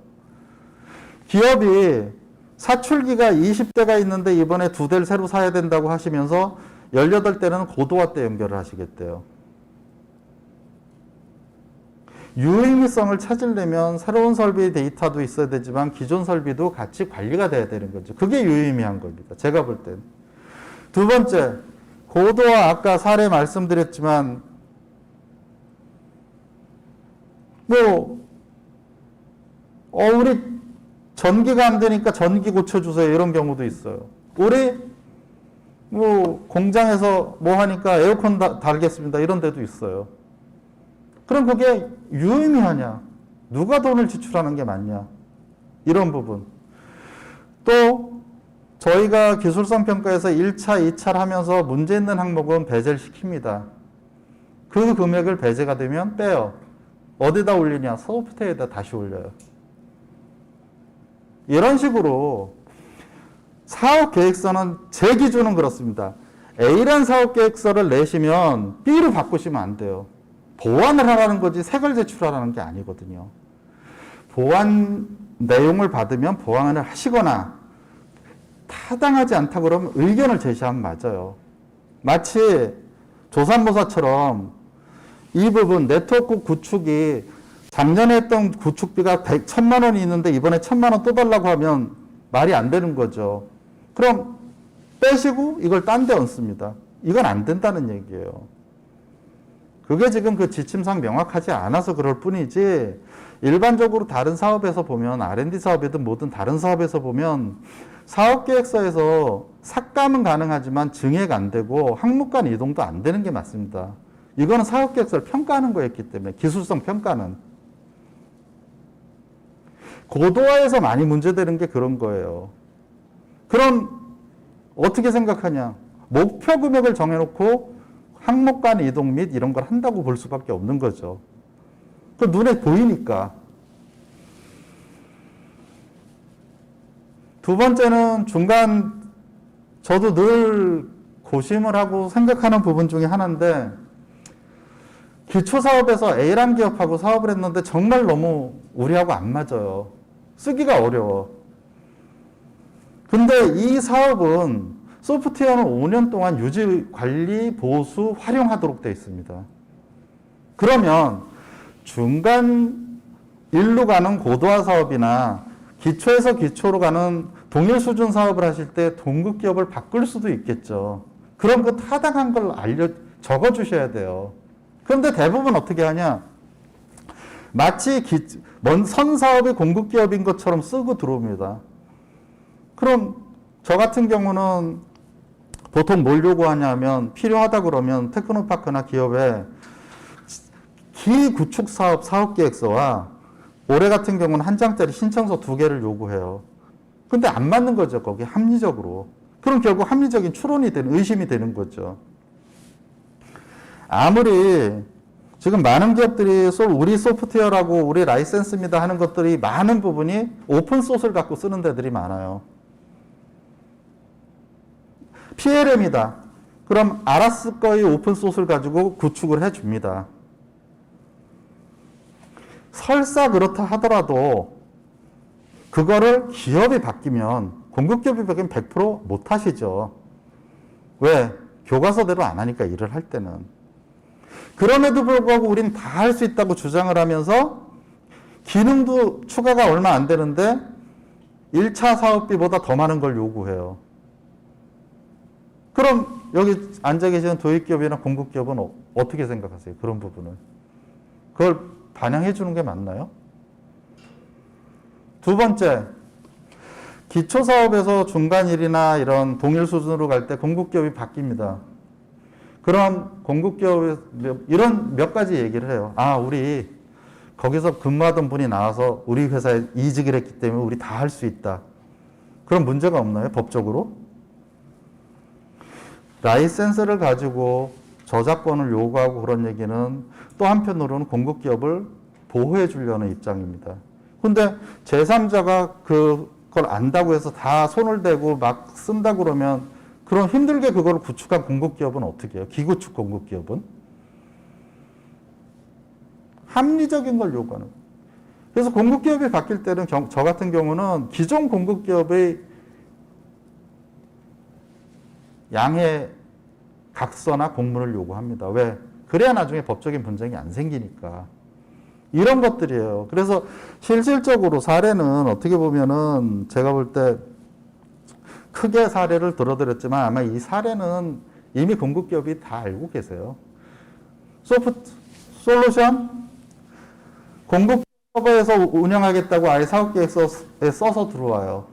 기업이 사출기가 20대가 있는데 이번에 2대를 새로 사야 된다고 하시면서 18대는 고도화 때 연결을 하시겠대요. 유의미성을 찾으려면 새로운 설비 데이터도 있어야 되지만 기존 설비도 같이 관리가 돼야 되는 거죠. 그게 유의미한 겁니다. 제가 볼 땐. 두 번째, 고도화 아까 사례 말씀드렸지만 우리 전기가 안 되니까 전기 고쳐주세요. 이런 경우도 있어요. 우리 공장에서 뭐 하니까 에어컨 달겠습니다. 이런 데도 있어요. 그럼 그게 유의미하냐? 누가 돈을 지출하는 게 맞냐? 이런 부분. 또 저희가 기술성 평가에서 1차, 2차를 하면서 문제 있는 항목은 배제를 시킵니다. 그 금액을 배제가 되면 빼요. 어디다 올리냐? 소프트웨어에다 다시 올려요. 이런 식으로 사업계획서는 제 기준은 그렇습니다. A란 사업계획서를 내시면 B로 바꾸시면 안 돼요. 보완을 하라는 거지 색을 제출하라는 게 아니거든요. 보완 내용을 받으면 보완을 하시거나 타당하지 않다 그러면 의견을 제시하면 맞아요. 마치 조삼모사처럼 이 부분 네트워크 구축이 작년에 했던 구축비가 1,000만 원이 있는데 이번에 1,000만 원 또 달라고 하면 말이 안 되는 거죠. 그럼 빼시고 이걸 딴 데 얹습니다. 이건 안 된다는 얘기예요. 그게 지금 그 지침상 명확하지 않아서 그럴 뿐이지 일반적으로 다른 사업에서 보면 R&D 사업이든 뭐든 다른 사업에서 보면 사업계획서에서 삭감은 가능하지만 증액 안 되고 항목 간 이동도 안 되는 게 맞습니다. 이거는 사업계획서를 평가하는 거였기 때문에 기술성 평가는. 고도화에서 많이 문제되는 게 그런 거예요. 그럼 어떻게 생각하냐. 목표 금액을 정해놓고 항목 간 이동 및 이런 걸 한다고 볼 수밖에 없는 거죠. 그 눈에 보이니까. 두 번째는 중간 저도 늘 고심을 하고 생각하는 부분 중에 하나인데, 기초사업에서 A란 기업하고 사업을 했는데 정말 너무 우리하고 안 맞아요. 쓰기가 어려워. 근데 이 사업은 소프트웨어는 5년 동안 유지, 관리, 보수, 활용하도록 되어 있습니다. 그러면 중간 일로 가는 고도화 사업이나 기초에서 기초로 가는 동일 수준 사업을 하실 때 동급 기업을 바꿀 수도 있겠죠. 그런 거 타당한 걸 적어 주셔야 돼요. 그런데 대부분 어떻게 하냐? 마치 선 사업이 공급 기업인 것처럼 쓰고 들어옵니다. 그럼 저 같은 경우는 보통 뭘 요구하냐면, 필요하다 그러면 테크노파크나 기업에 기구축 사업 사업계획서와 올해 같은 경우는 한 장짜리 신청서 2개를 요구해요. 근데 안 맞는 거죠, 거기 합리적으로. 그럼 결국 합리적인 추론이 되는, 의심이 되는 거죠. 아무리 지금 많은 기업들이 우리 소프트웨어라고 우리 라이센스입니다 하는 것들이 많은 부분이 오픈 소스를 갖고 쓰는 데들이 많아요. PLM이다. 그럼 알았을 거의 오픈 소스를 가지고 구축을 해줍니다. 설사 그렇다 하더라도 그거를 기업이 바뀌면, 공급기업이 바뀌면 100% 못 하시죠. 왜? 교과서대로 안 하니까, 일을 할 때는. 그럼에도 불구하고 우린 다 할 수 있다고 주장을 하면서 기능도 추가가 얼마 안 되는데 1차 사업비보다 더 많은 걸 요구해요. 그럼 여기 앉아 계시는 도입기업이나 공급기업은 어떻게 생각하세요? 그런 부분을. 그걸 반영해 주는 게 맞나요? 두 번째, 기초사업에서 중간일이나 이런 동일 수준으로 갈 때 공급기업이 바뀝니다. 그럼 공급기업에 이런 몇 가지 얘기를 해요. 아, 우리 거기서 근무하던 분이 나와서 우리 회사에 이직을 했기 때문에 우리 다 할 수 있다. 그런 문제가 없나요? 법적으로? 라이센스를 가지고 저작권을 요구하고 그런 얘기는 또 한편으로는 공급기업을 보호해 주려는 입장입니다. 근데 제3자가 그걸 안다고 해서 다 손을 대고 막 쓴다 그러면, 그럼 힘들게 그걸 구축한 공급기업은 어떻게 해요? 기구축 공급기업은? 합리적인 걸 요구하는 거예요. 그래서 공급기업이 바뀔 때는 저 같은 경우는 기존 공급기업의 양해 각서나 공문을 요구합니다. 왜? 그래야 나중에 법적인 분쟁이 안 생기니까. 이런 것들이에요. 그래서 실질적으로 사례는 어떻게 보면은 제가 볼 때 크게 사례를 들어드렸지만 아마 이 사례는 이미 공급기업이 다 알고 계세요. 솔루션? 공급기업에서 운영하겠다고 아예 사업계획서에 써서 들어와요.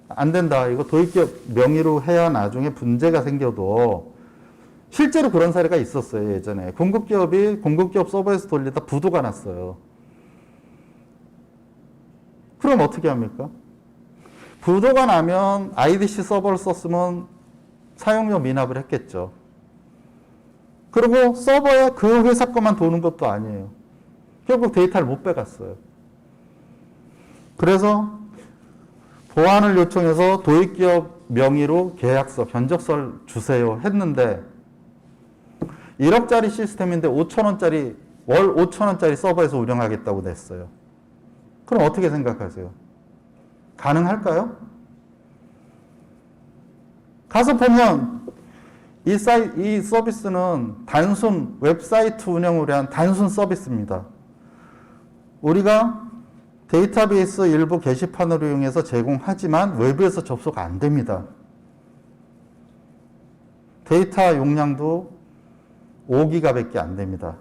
안 된다. 이거 도입기업 명의로 해야 나중에 문제가 생겨도, 실제로 그런 사례가 있었어요, 예전에. 공급기업이 공급기업 서버에서 돌리다 부도가 났어요. 그럼 어떻게 합니까? 부도가 나면 IDC 서버를 썼으면 사용료 미납을 했겠죠. 그리고 서버에 그 회사 것만 도는 것도 아니에요. 결국 데이터를 못 빼갔어요. 그래서 보완을 요청해서 도입기업 명의로 계약서, 견적서를 주세요 했는데 1억짜리 시스템인데 5천원짜리, 월 5천원짜리 서버에서 운영하겠다고 냈어요. 그럼 어떻게 생각하세요? 가능할까요? 가서 보면 이 서비스는 단순 웹사이트 운영을 위한 단순 서비스입니다. 우리가 데이터베이스 일부 게시판을 이용해서 제공하지만 외부에서 접속 안 됩니다. 데이터 용량도 5기가밖에 안 됩니다.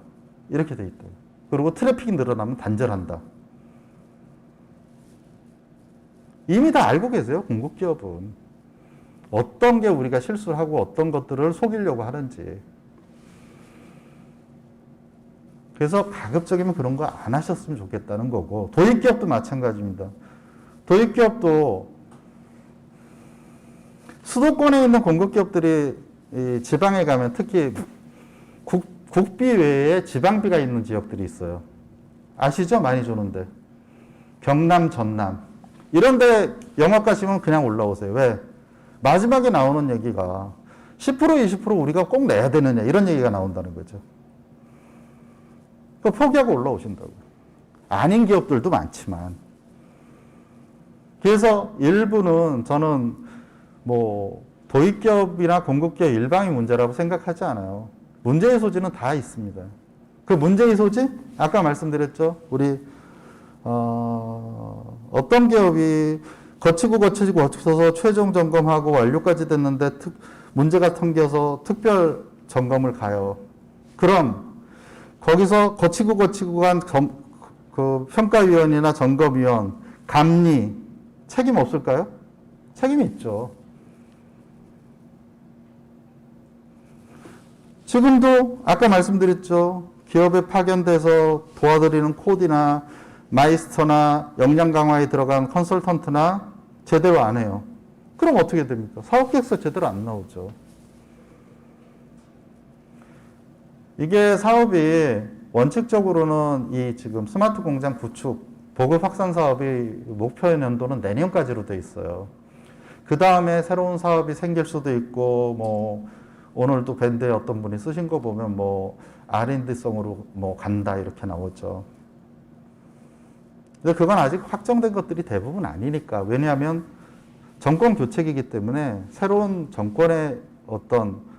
이렇게 돼 있대요. 그리고 트래픽이 늘어나면 단절한다. 이미 다 알고 계세요, 공급기업은. 어떤 게 우리가 실수를 하고 어떤 것들을 속이려고 하는지. 그래서 가급적이면 그런 거 안 하셨으면 좋겠다는 거고, 도입기업도 마찬가지입니다. 도입기업도 수도권에 있는 공급기업들이 이 지방에 가면 특히 국비 외에 지방비가 있는 지역들이 있어요. 아시죠? 많이 주는데. 경남, 전남. 이런 데 영업 가시면 그냥 올라오세요. 왜? 마지막에 나오는 얘기가 10% 20% 우리가 꼭 내야 되느냐 이런 얘기가 나온다는 거죠. 그 포기하고 올라오신다고요. 아닌 기업들도 많지만. 그래서 일부는 저는 뭐 도입기업이나 공급기업 일방의 문제라고 생각하지 않아요. 문제의 소지는 다 있습니다. 그 문제의 소지? 아까 말씀드렸죠. 우리 어떤 기업이 거치고 최종 점검하고 완료까지 됐는데 문제가 생겨서 특별 점검을 가요. 그럼 거기서 거치고 간 그 평가위원이나 점검위원, 감리 책임 없을까요? 책임이 있죠. 지금도 아까 말씀드렸죠. 기업에 파견돼서 도와드리는 코디나 마이스터나 역량 강화에 들어간 컨설턴트나 제대로 안 해요. 그럼 어떻게 됩니까? 사업계획서 제대로 안 나오죠. 이게 사업이 원칙적으로는 이 지금 스마트 공장 구축 보급 확산 사업이 목표 연도는 내년까지로 돼 있어요. 그 다음에 새로운 사업이 생길 수도 있고, 뭐 오늘도 밴드에 어떤 분이 쓰신 거 보면 뭐 R&D성으로 뭐 간다 이렇게 나오죠. 근데 그건 아직 확정된 것들이 대부분 아니니까. 왜냐하면 정권 교체기이기 때문에 새로운 정권의 어떤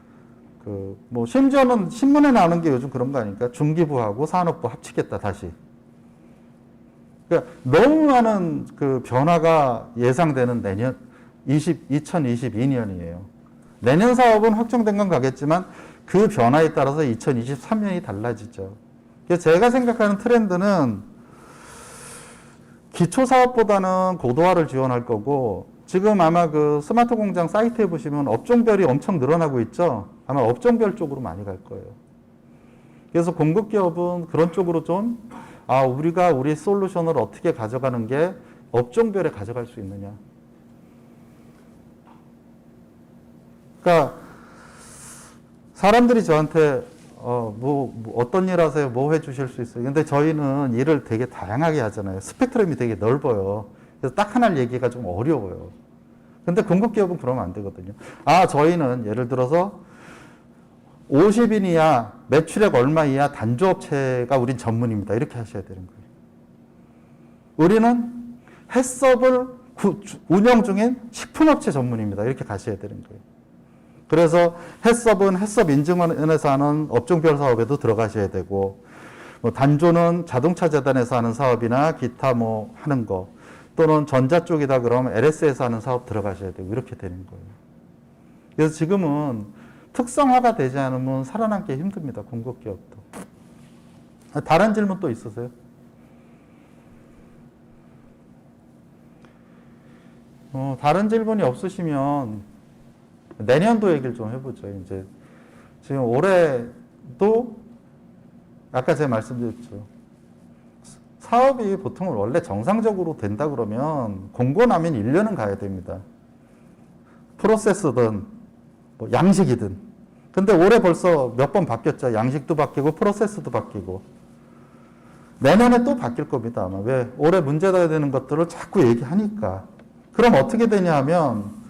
뭐 심지어는 신문에 나오는 게 요즘 그런 거 아닙니까? 중기부하고 산업부 합치겠다 다시. 그러니까 너무 많은 그 변화가 예상되는 내년 2022년이에요. 내년 사업은 확정된 건 가겠지만 그 변화에 따라서 2023년이 달라지죠. 그래서 제가 생각하는 트렌드는 기초 사업보다는 고도화를 지원할 거고, 지금 아마 그 스마트 공장 사이트에 보시면 업종별이 엄청 늘어나고 있죠. 아마 업종별 쪽으로 많이 갈 거예요. 그래서 공급 기업은 그런 쪽으로 좀, 우리가 우리 솔루션을 어떻게 가져가는 게 업종별에 가져갈 수 있느냐. 그러니까 사람들이 저한테 어떤 일 하세요? 뭐 해주실 수 있어요? 근데 저희는 일을 되게 다양하게 하잖아요. 스펙트럼이 되게 넓어요. 그래서 딱 하나를 얘기가 좀 어려워요. 근데 공급기업은 그러면 안 되거든요. 저희는 예를 들어서 50인 이하, 매출액 얼마 이하 단조업체가 우린 전문입니다. 이렇게 하셔야 되는 거예요. 우리는 햇섭을 운영 중인 식품업체 전문입니다. 이렇게 가셔야 되는 거예요. 그래서 햇섭은 햇섭 인증원에서 하는 업종별 사업에도 들어가셔야 되고, 뭐 단조는 자동차 재단에서 하는 사업이나 기타 뭐 하는 거, 또는 전자 쪽이다 그러면 LS에서 하는 사업 들어가셔야 되고, 이렇게 되는 거예요. 그래서 지금은 특성화가 되지 않으면 살아남기 힘듭니다. 공급기업도. 다른 질문 또 있으세요? 다른 질문이 없으시면 내년도 얘기를 좀 해보죠. 이제 지금 올해도 아까 제가 말씀드렸죠. 사업이 보통 원래 정상적으로 된다 그러면 공고 나면 1년은 가야 됩니다. 프로세스든 뭐 양식이든. 근데 올해 벌써 몇 번 바뀌었죠. 양식도 바뀌고 프로세스도 바뀌고. 내년에 또 바뀔 겁니다. 아마. 왜? 올해 문제가 되는 것들을 자꾸 얘기하니까. 그럼 어떻게 되냐 하면,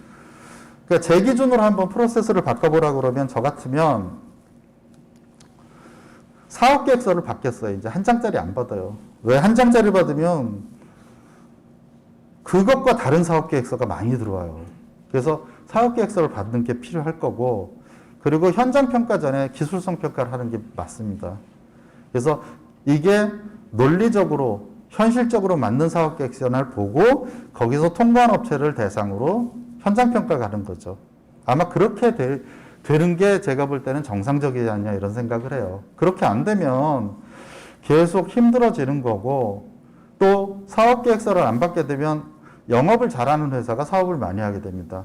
그러니까 제 기준으로 한번 프로세스를 바꿔보라 그러면 저 같으면 사업계획서를 받겠어요. 이제 한 장짜리 안 받아요. 왜? 한 장짜리 받으면 그것과 다른 사업계획서가 많이 들어와요. 그래서 사업계획서를 받는 게 필요할 거고, 그리고 현장 평가 전에 기술성 평가를 하는 게 맞습니다. 그래서 이게 논리적으로 현실적으로 맞는 사업계획서를 보고 거기서 통과한 업체를 대상으로 현장 평가가 하는 거죠. 아마 그렇게 되는 게 제가 볼 때는 정상적이지 않냐 이런 생각을 해요. 그렇게 안 되면 계속 힘들어지는 거고, 또 사업계획서를 안 받게 되면 영업을 잘하는 회사가 사업을 많이 하게 됩니다.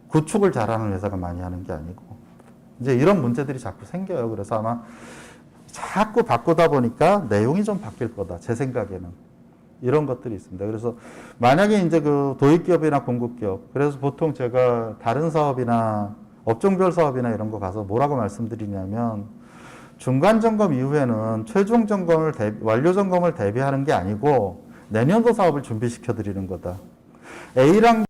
구축을 잘하는 회사가 많이 하는 게 아니고. 이제 이런 문제들이 자꾸 생겨요. 그래서 아마 자꾸 바꾸다 보니까 내용이 좀 바뀔 거다. 제 생각에는. 이런 것들이 있습니다. 그래서 만약에 이제 그 도입기업이나 공급기업, 그래서 보통 제가 다른 사업이나 업종별 사업이나 이런 거 가서 뭐라고 말씀드리냐면, 중간 점검 이후에는 최종 점검을 완료 점검을 대비하는 게 아니고 내년도 사업을 준비시켜 드리는 거다. A랑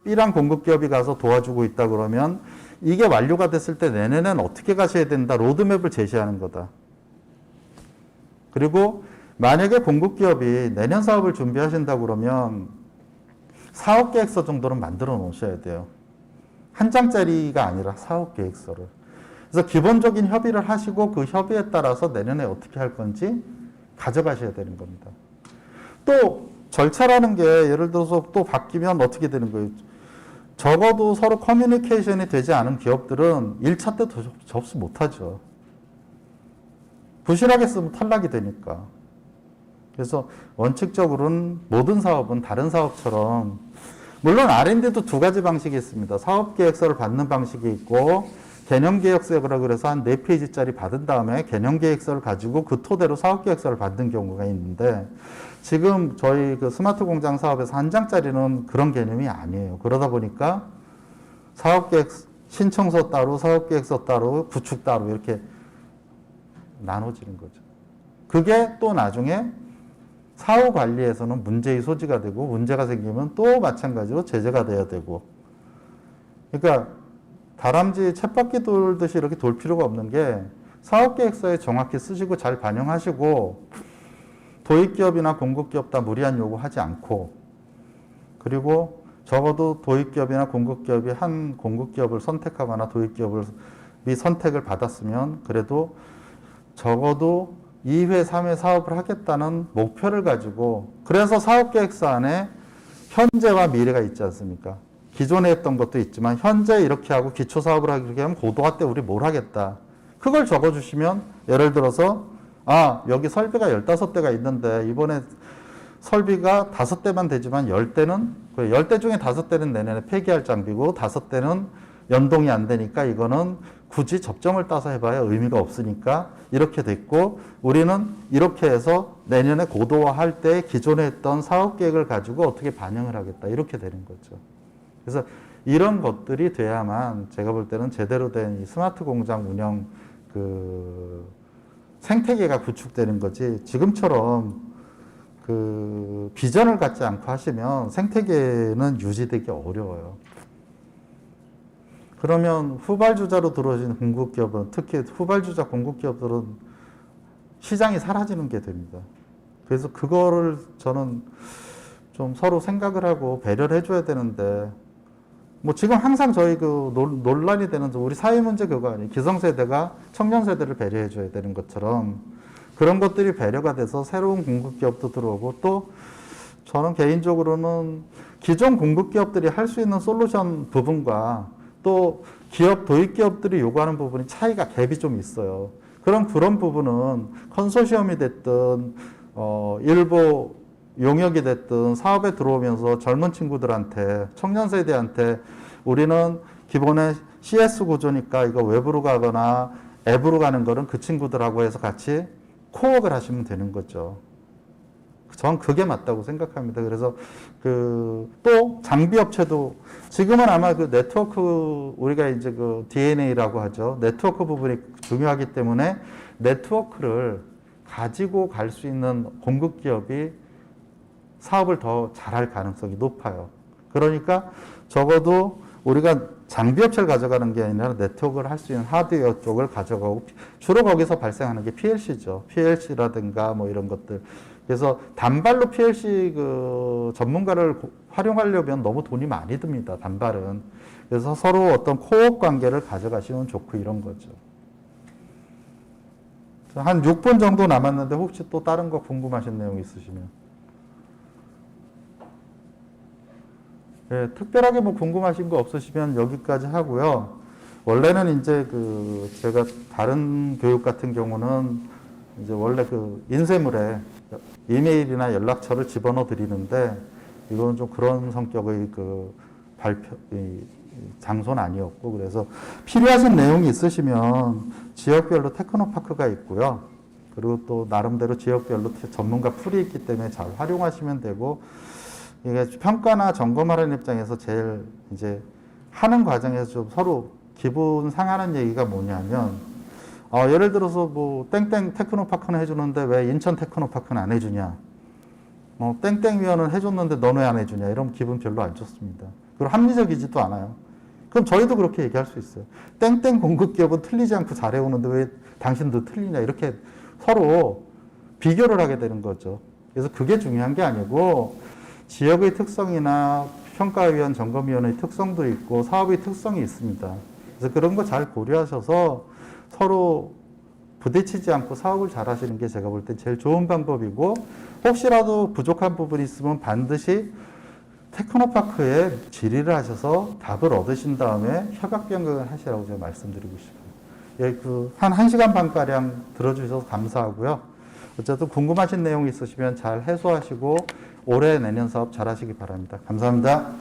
B랑 공급기업이 가서 도와주고 있다 그러면 이게 완료가 됐을 때 내년엔 어떻게 가셔야 된다. 로드맵을 제시하는 거다. 그리고 만약에 공급기업이 내년 사업을 준비하신다 그러면 사업계획서 정도는 만들어 놓으셔야 돼요. 한 장짜리가 아니라 사업계획서를. 그래서 기본적인 협의를 하시고 그 협의에 따라서 내년에 어떻게 할 건지 가져가셔야 되는 겁니다. 또 절차라는 게 예를 들어서 또 바뀌면 어떻게 되는 거예요? 적어도 서로 커뮤니케이션이 되지 않은 기업들은 1차 때 접수 못하죠. 부실하게 쓰면 탈락이 되니까. 그래서 원칙적으로는 모든 사업은 다른 사업처럼 물론 R&D도 두 가지 방식이 있습니다. 사업계획서를 받는 방식이 있고 개념계획서라 그래서 한 4페이지짜리 받은 다음에 개념계획서를 가지고 그 토대로 사업계획서를 받는 경우가 있는데 지금 저희 그 스마트 공장 사업에서 한 장짜리는 그런 개념이 아니에요. 그러다 보니까 사업계획 신청서 따로, 사업계획서 따로, 구축 따로 이렇게 나눠지는 거죠. 그게 또 나중에 사후 관리에서는 문제의 소지가 되고 문제가 생기면 또 마찬가지로 제재가 돼야 되고 그러니까 다람쥐 쳇바퀴 돌듯이 이렇게 돌 필요가 없는 게 사업계획서에 정확히 쓰시고 잘 반영하시고 도입기업이나 공급기업 다 무리한 요구하지 않고 그리고 적어도 도입기업이나 공급기업이 한 공급기업을 선택하거나 도입기업을 선택을 받았으면 그래도 적어도 2회, 3회 사업을 하겠다는 목표를 가지고 그래서 사업계획서 안에 현재와 미래가 있지 않습니까? 기존에 했던 것도 있지만 현재 이렇게 하고 기초사업을 하게 하면 고도화 때 우리 뭘 하겠다. 그걸 적어주시면 예를 들어서 여기 설비가 15대가 있는데 이번에 설비가 5대만 되지만 10대는 10대 중에 5대는 내년에 폐기할 장비고 5대는 연동이 안 되니까 이거는 굳이 접점을 따서 해봐야 의미가 없으니까 이렇게 됐고 우리는 이렇게 해서 내년에 고도화할 때 기존에 했던 사업계획을 가지고 어떻게 반영을 하겠다 이렇게 되는 거죠. 그래서 이런 것들이 돼야만 제가 볼 때는 제대로 된 이 스마트 공장 운영 그 생태계가 구축되는 거지 지금처럼 그 비전을 갖지 않고 하시면 생태계는 유지되기 어려워요. 그러면 후발주자로 들어오신 공급기업은 특히 후발주자 공급기업들은 시장이 사라지는 게 됩니다. 그래서 그거를 저는 좀 서로 생각을 하고 배려를 해줘야 되는데 뭐 지금 항상 저희 그 논란이 되는 우리 사회 문제 그거 아니에요. 기성세대가 청년세대를 배려해줘야 되는 것처럼 그런 것들이 배려가 돼서 새로운 공급기업도 들어오고 또 저는 개인적으로는 기존 공급기업들이 할 수 있는 솔루션 부분과 또 기업, 도입기업들이 요구하는 부분이 차이가 갭이 좀 있어요. 그런 부분은 컨소시엄이 됐든, 일부 용역이 됐든 사업에 들어오면서 젊은 친구들한테, 청년 세대한테 우리는 기본에 CS 구조니까 이거 외부로 가거나 앱으로 가는 거는 그 친구들하고 해서 같이 코업을 하시면 되는 거죠. 전 그게 맞다고 생각합니다. 그래서 또 장비 업체도 지금은 아마 그 네트워크 우리가 이제 그 DNA라고 하죠. 네트워크 부분이 중요하기 때문에 네트워크를 가지고 갈 수 있는 공급 기업이 사업을 더 잘할 가능성이 높아요. 그러니까 적어도 우리가 장비 업체를 가져가는 게 아니라 네트워크를 할 수 있는 하드웨어 쪽을 가져가고 주로 거기서 발생하는 게 PLC죠. PLC라든가 뭐 이런 것들. 그래서 단발로 PLC 그 전문가를 활용하려면 너무 돈이 많이 듭니다. 단발은. 그래서 서로 어떤 코업 관계를 가져가시면 좋고 이런 거죠. 한 6분 정도 남았는데 혹시 또 다른 거 궁금하신 내용 있으시면. 네, 특별하게 뭐 궁금하신 거 없으시면 여기까지 하고요. 원래는 이제 제가 다른 교육 같은 경우는 이제 원래 인쇄물에 이메일이나 연락처를 집어넣어 드리는데 이건 좀 그런 성격의 장소는 아니었고 그래서 필요하신 내용이 있으시면 지역별로 테크노파크가 있고요. 그리고 또 나름대로 지역별로 전문가 풀이 있기 때문에 잘 활용하시면 되고 이게 평가나 점검하는 입장에서 제일 이제 하는 과정에서 좀 서로 기분 상하는 얘기가 뭐냐면 예를 들어서 뭐 땡땡 테크노파크는 해주는데 왜 인천 테크노파크는 안 해주냐 땡땡위원은 해줬는데 너는 왜 안 해주냐 이러면 기분 별로 안 좋습니다. 그리고 합리적이지도 않아요. 그럼 저희도 그렇게 얘기할 수 있어요. 땡땡 공급기업은 틀리지 않고 잘해오는데 왜 당신도 틀리냐 이렇게 서로 비교를 하게 되는 거죠. 그래서 그게 중요한 게 아니고 지역의 특성이나 평가위원, 점검위원회의 특성도 있고 사업의 특성이 있습니다. 그래서 그런 거 잘 고려하셔서 서로 부딪히지 않고 사업을 잘 하시는 게 제가 볼 땐 제일 좋은 방법이고 혹시라도 부족한 부분이 있으면 반드시 테크노파크에 질의를 하셔서 답을 얻으신 다음에 협약 변경을 하시라고 제가 말씀드리고 싶어요. 예, 한 1시간 반가량 들어주셔서 감사하고요. 어쨌든 궁금하신 내용이 있으시면 잘 해소하시고 올해 내년 사업 잘 하시기 바랍니다. 감사합니다.